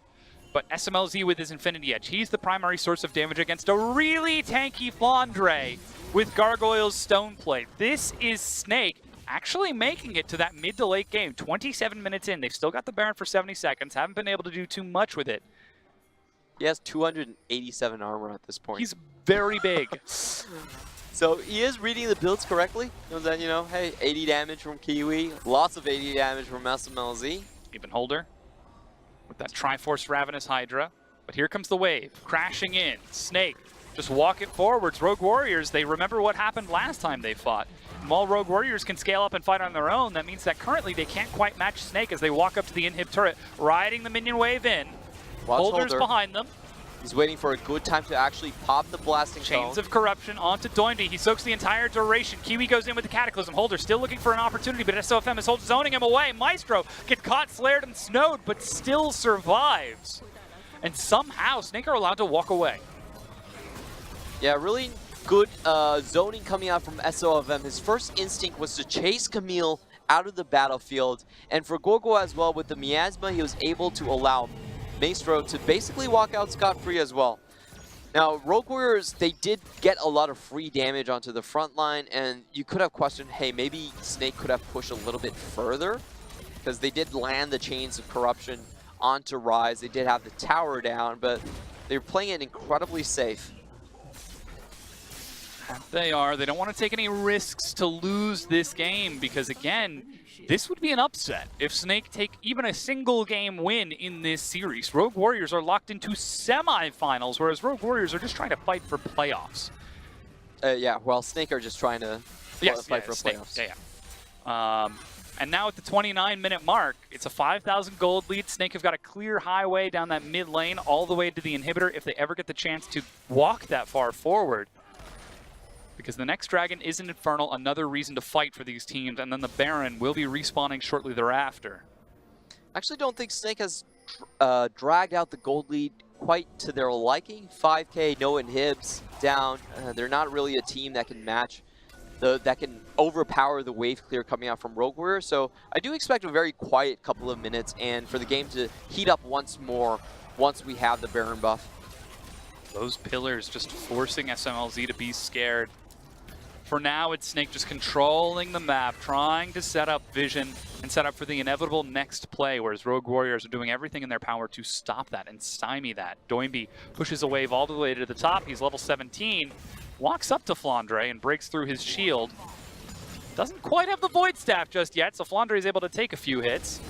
But SMLZ with his Infinity Edge, he's the primary source of damage against a really tanky Flandre with Gargoyle's Stoneplate. This is Snake actually making it to that mid to late game. 27 minutes in. They've still got the Baron for 70 seconds. Haven't been able to do too much with it. He has 287 armor at this point. He's very big. So he is reading the builds correctly. Then, you know, hey, 80 damage from Kiwi, lots of 80 damage from SMLZ. Even Holder with that Triforce Ravenous Hydra. But here comes the wave, crashing in. Snake, just walk it forwards. Rogue Warriors, they remember what happened last time they fought. And while Rogue Warriors can scale up and fight on their own, that means that currently they can't quite match Snake as they walk up to the inhib turret, riding the minion wave in. Watch Holder's Holder behind them. He's waiting for a good time to actually pop the blasting Chains cone. of Corruption onto Doinby. He soaks the entire duration. Kiwi goes in with the Cataclysm. Holder still looking for an opportunity, but SOFM is zoning him away. Maestro gets caught, slared, and snowed, but still survives. And somehow Snake are allowed to walk away. Yeah, really good zoning coming out from SOFM. His first instinct was to chase Camille out of the battlefield. And for Gorgo as well, with the Miasma, he was able to allow Maestro to basically walk out scot-free as well. Now, Rogue Warriors, they did get a lot of free damage onto the front line, and you could have questioned, hey, maybe Snake could have pushed a little bit further, because they did land the Chains of Corruption onto Rise. They did have the tower down, but they were playing it incredibly safe. They are. They don't want to take any risks to lose this game because, again, this would be an upset if Snake take even a single game win in this series. Rogue Warriors are locked into semifinals, whereas Rogue Warriors are just trying to fight for playoffs. Yeah, while Snake are just trying to fight for Snake. playoffs. Yeah. And now at the 29-minute mark, it's a 5,000 gold lead. Snake have got a clear highway down that mid lane all the way to the inhibitor if they ever get the chance to walk that far forward. Because the next Dragon is an Infernal, another reason to fight for these teams, and then the Baron will be respawning shortly thereafter. I actually don't think Snake has dragged out the gold lead quite to their liking. 5k, no inhibs down. They're not really a team that can match, that can overpower the wave clear coming out from Rogue Warrior. So I do expect a very quiet couple of minutes and for the game to heat up once more once we have the Baron buff. Those pillars just forcing SMLZ to be scared. For now, it's Snake just controlling the map, trying to set up vision and set up for the inevitable next play, whereas Rogue Warriors are doing everything in their power to stop that and stymie that. Doinby pushes a wave all the way to the top. He's level 17, walks up to Flandre and breaks through his shield. Doesn't quite have the Void Staff just yet, so Flandre is able to take a few hits.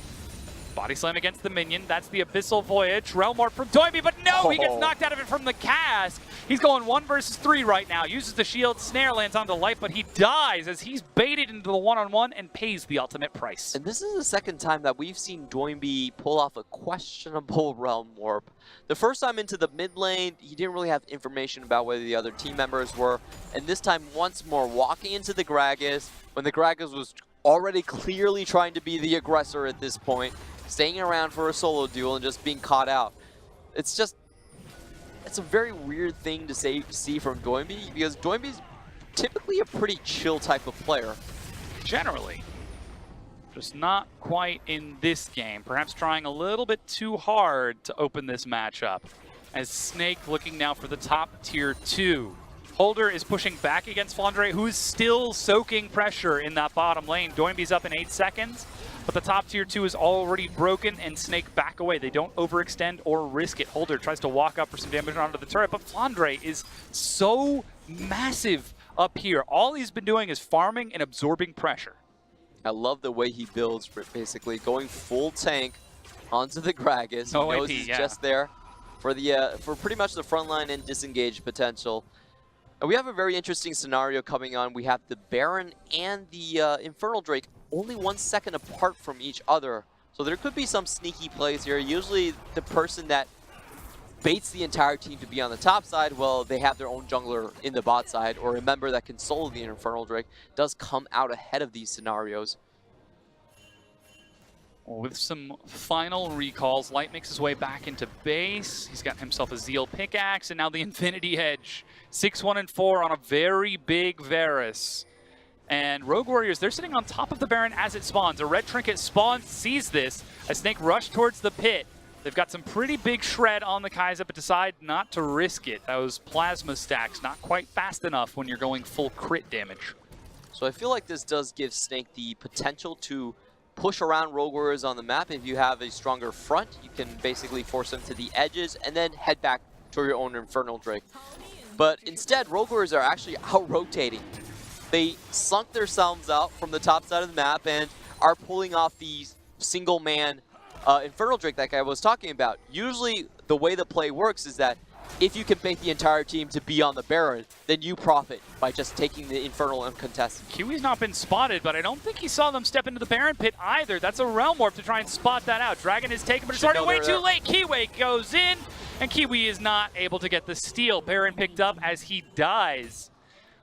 Body slam against the minion. That's the Abyssal Voyage. Realm Warp from Doinby, but no, he gets knocked out of it from the cask. He's going 1 versus 3 right now. Uses the shield. Snare lands onto light, but he dies as he's baited into the one-on-one and pays the ultimate price. And this is the second time that we've seen Doinby pull off a questionable Realm Warp. The first time into the mid lane, he didn't really have information about whether the other team members were. And this time, once more, walking into the Gragas, when the Gragas was already clearly trying to be the aggressor at this point, staying around for a solo duel and just being caught out. It's a very weird thing to see from Doinby, because Doinby's typically a pretty chill type of player. Generally. Just not quite in this game. Perhaps trying a little bit too hard to open this matchup. As Snake looking now for the top tier 2. Holder is pushing back against Flandre, who's still soaking pressure in that bottom lane. Doinby's up in 8 seconds, but the top tier 2 is already broken, and Snake back away. They don't overextend or risk it. Holder tries to walk up for some damage onto the turret, but Flandre is so massive up here. All he's been doing is farming and absorbing pressure. I love the way he builds, basically going full tank onto the Gragas. No he knows AP, he's yeah. just there for pretty much the front line and disengage potential. And we have a very interesting scenario coming on. We have the Baron and the Infernal Drake only 1 second apart from each other. So there could be some sneaky plays here. Usually the person that baits the entire team to be on the top side, well, they have their own jungler in the bot side, or a member that can solo the Infernal Drake, does come out ahead of these scenarios. With some final recalls, Light makes his way back into base. He's got himself a Zeal pickaxe, and now the Infinity Edge. 6-1 and 4 on a very big Varus. And Rogue Warriors, they're sitting on top of the Baron as it spawns. A red trinket spawns, sees this. A Snake rush towards the pit. They've got some pretty big shred on the Kai'Sa, but decide not to risk it. Those plasma stacks, not quite fast enough when you're going full crit damage. So I feel like this does give Snake the potential to push around Rogue Warriors on the map. If you have a stronger front, you can basically force them to the edges and then head back to your own Infernal Drake. But instead, Rogue Warriors are actually out-rotating. They sunk themselves out from the top side of the map and are pulling off the single-man Infernal Drake that I was talking about. Usually, the way the play works is that if you can bait the entire team to be on the Baron, then you profit by just taking the Infernal uncontested. Kiwi's not been spotted, but I don't think he saw them step into the Baron pit either. That's a Realm Warp to try and spot that out. Dragon is taken, but it's already way too late. Kiwi goes in, and Kiwi is not able to get the steal. Baron picked up as he dies.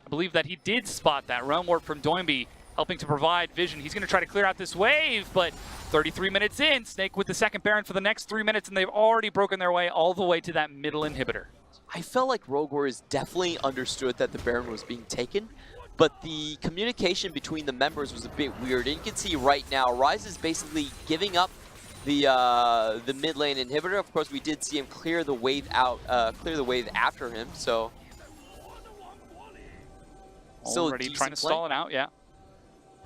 I believe that he did spot that Realm Warp from Doinby, helping to provide vision. He's going to try to clear out this wave, but 33 minutes in, Snake with the second Baron for the next 3 minutes, and they've already broken their way all the way to that middle inhibitor. I felt like Rogue Warriors definitely understood that the Baron was being taken, but the communication between the members was a bit weird. And you can see right now, Ryze is basically giving up the mid lane inhibitor. Of course, we did see him clear the wave out, clear the wave after him. So still already trying to stall it out, yeah.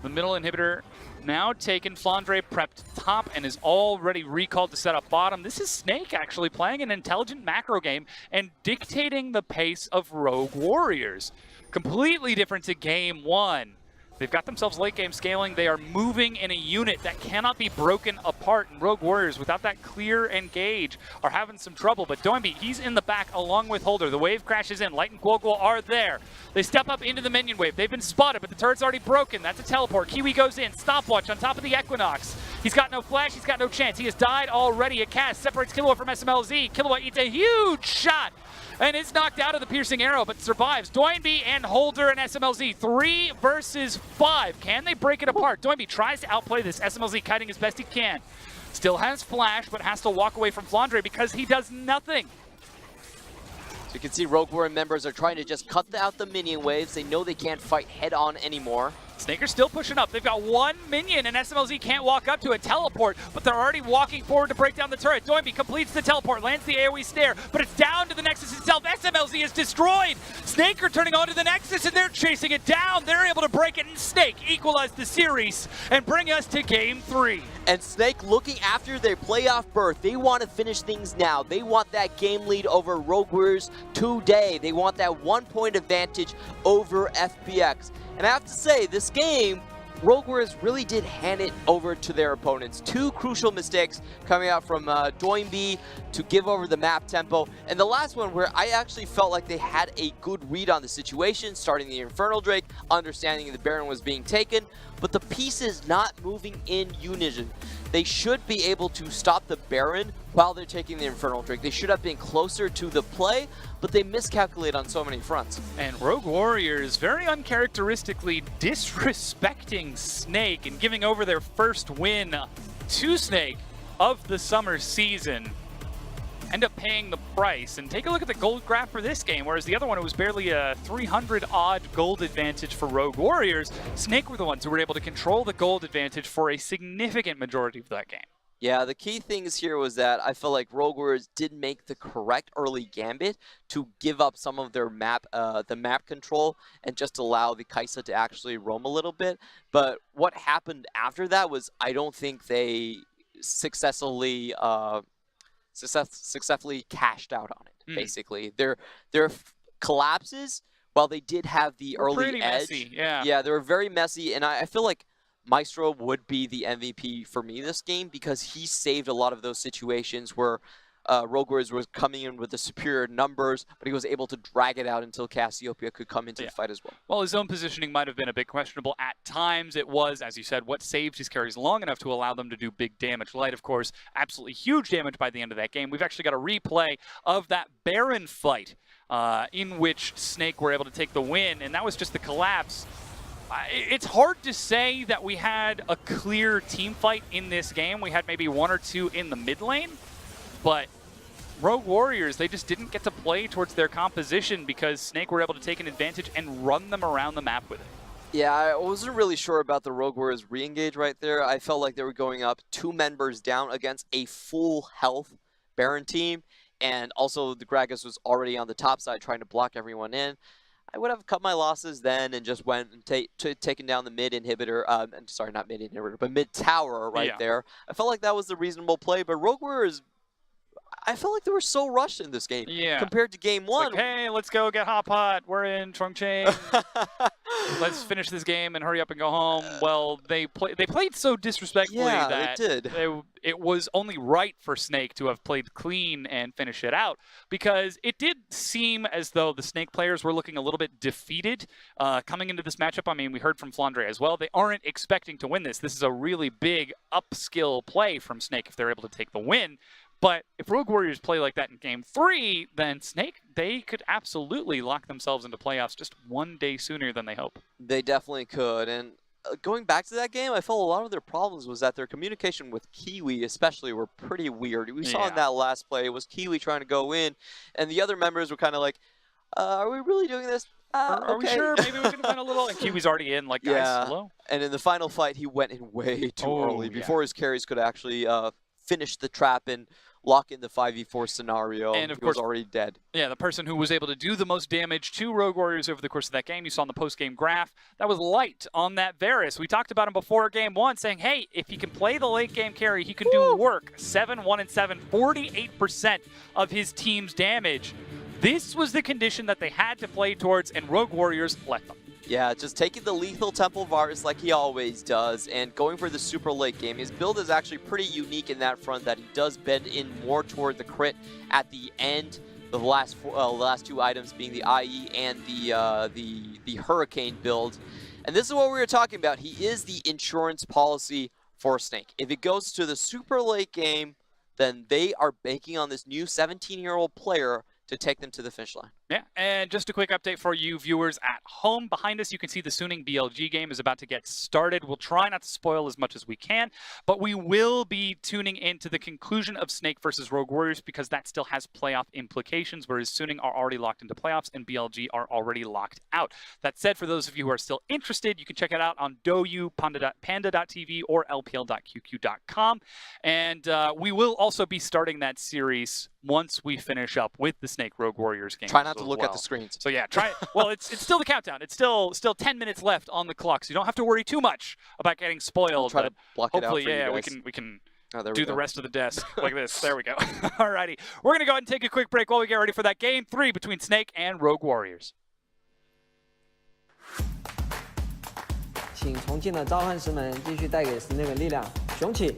The middle inhibitor now taken. Flandre prepped top and is already recalled to set up bottom. This is Snake actually playing an intelligent macro game and dictating the pace of Rogue Warriors. Completely different to game one. They've got themselves late game scaling. They are moving in a unit that cannot be broken apart. And Rogue Warriors, without that clear engage, are having some trouble. But Doinby, he's in the back along with Holder. The wave crashes in. Light and Guogwal are there. They step up into the minion wave. They've been spotted, but the turret's already broken. That's a teleport. Kiwi goes in. Stopwatch on top of the Equinox. He's got no flash. He's got no chance. He has died already. A cast separates Killua from SMLZ. Killua eats a huge shot and is knocked out of the piercing arrow, but survives. Doinby and Holder and SMLZ, 3 versus 5. Can they break it apart? Doinby tries to outplay this. SMLZ kiting as best he can. Still has flash, but has to walk away from Flandre because he does nothing. So you can see Rogue Warrior members are trying to just cut out the minion waves. They know they can't fight head on anymore. Snaker's still pushing up. They've got one minion, and SMLZ can't walk up to a teleport, but they're already walking forward to break down the turret. Doinby completes the teleport, lands the AoE snare, but it's down to the Nexus itself. SMLZ is destroyed. Snaker turning onto the Nexus, and they're chasing it down. They're able to break it, and Snake equalize the series and bring us to game 3. And Snake looking after their playoff berth. They want to finish things now. They want that game lead over Rogue Warriors today. They want that 1 point advantage over FPX. And I have to say, this game, Rogue Warriors really did hand it over to their opponents. 2 crucial mistakes coming out from Doinby to give over the map tempo. And the last one where I actually felt like they had a good read on the situation, starting the Infernal Drake, understanding the Baron was being taken, but the pieces not moving in unison. they should be able to stop the Baron while they're taking the Infernal Drake. They should have been closer to the play, but they miscalculate on so many fronts. And Rogue Warriors very uncharacteristically disrespecting Snake and giving over their first win to Snake of the summer season. End up paying the price. And take a look at the gold graph for this game, whereas the other one, it was barely a 300-odd gold advantage for Rogue Warriors. Snake were the ones who were able to control the gold advantage for a significant majority of that game. Yeah, the key things here was that I felt like Rogue Warriors did make the correct early gambit to give up some of their map, the map control, and just allow the Kai'Sa to actually roam a little bit. But what happened after that was I don't think they successfully cashed out on it. Basically, their collapses, while they did have the early edge, messy, yeah, they were very messy, and I feel like Maestro would be the MVP for me this game because he saved a lot of those situations where Rogue Warriors was coming in with the superior numbers, but he was able to drag it out until Cassiopeia could come into the fight as well. Well, his own positioning might have been a bit questionable at times. It was, as you said, what saved his carries long enough to allow them to do big damage. Light, of course, absolutely huge damage by the end of that game. We've actually got a replay of that Baron fight in which Snake were able to take the win, and that was just the collapse. It's hard to say that we had a clear team fight in this game. We had maybe one or two in the mid lane, but Rogue Warriors, they just didn't get to play towards their composition because Snake were able to take an advantage and run them around the map with it. Yeah, I wasn't really sure about the Rogue Warriors re-engage right there. I felt like they were going up 2 members down against a full health Baron team, and also the Gragas was already on the top side trying to block everyone in. I would have cut my losses then and just went and taken down the mid inhibitor. Sorry, not mid inhibitor, but mid tower there. I felt like that was the reasonable play, but Rogue Warriors, I felt like they were so rushed in this game compared to game 1. Like, hey, let's go get hot pot. We're in Chongqing. Let's finish this game and hurry up and go home. Well, they played so disrespectfully that they did. It was only right for Snake to have played clean and finish it out, because it did seem as though the Snake players were looking a little bit defeated coming into this matchup. I mean, we heard from Flandre as well. They aren't expecting to win this. This is a really big upskill play from Snake if they're able to take the win. But if Rogue Warriors play like that in Game 3, then Snake, they could absolutely lock themselves into playoffs just one day sooner than they hope. They definitely could. And going back to that game, I felt a lot of their problems was that their communication with Kiwi especially were pretty weird. We saw in that last play, it was Kiwi trying to go in, and the other members were kind of like, are we really doing this? Are we sure? Maybe we can find a little. And Kiwi's already in, like, guys, hello? And in the final fight, he went in way too early before his carries could actually finish the trap and lock in the 5v4 scenario. And of course, he was already dead. Yeah, the person who was able to do the most damage to Rogue Warriors over the course of that game, you saw in the post-game graph, that was Light on that Varus. We talked about him before Game 1, saying, hey, if he can play the late-game carry, he can do work. 7-1-7, 48% of his team's damage. This was the condition that they had to play towards, and Rogue Warriors let them. Yeah, just taking the lethal Temple Varus like he always does and going for the super late game. His build is actually pretty unique in that front, that he does bend in more toward the crit at the end. The last 2 items being the IE and the Hurricane build. And this is what we were talking about. He is the insurance policy for Snake. If it goes to the super late game, then they are banking on this new 17-year-old player to take them to the finish line. Yeah, and just a quick update for you viewers at home. Behind us, you can see the Suning BLG game is about to get started. We'll try not to spoil as much as we can, but we will be tuning into the conclusion of Snake versus Rogue Warriors because that still has playoff implications, whereas Suning are already locked into playoffs and BLG are already locked out. That said, for those of you who are still interested, you can check it out on Douyu, Panda.tv, or LPL.qq.com. And we will also be starting that series once we finish up with the Snake Rogue Warriors game. Try not to look at the screens. So yeah, try. Well, it's still the countdown. It's still 10 minutes left on the clock, so you don't have to worry too much about getting spoiled. I'll try to block it out for you guys. we can do the rest of the desk like this. There we go. Alrighty, we're gonna go ahead and take a quick break while we get ready for that Game 3 between Snake and Rogue Warriors. 请重庆的召唤师们继续带给 Snake 力量，雄起！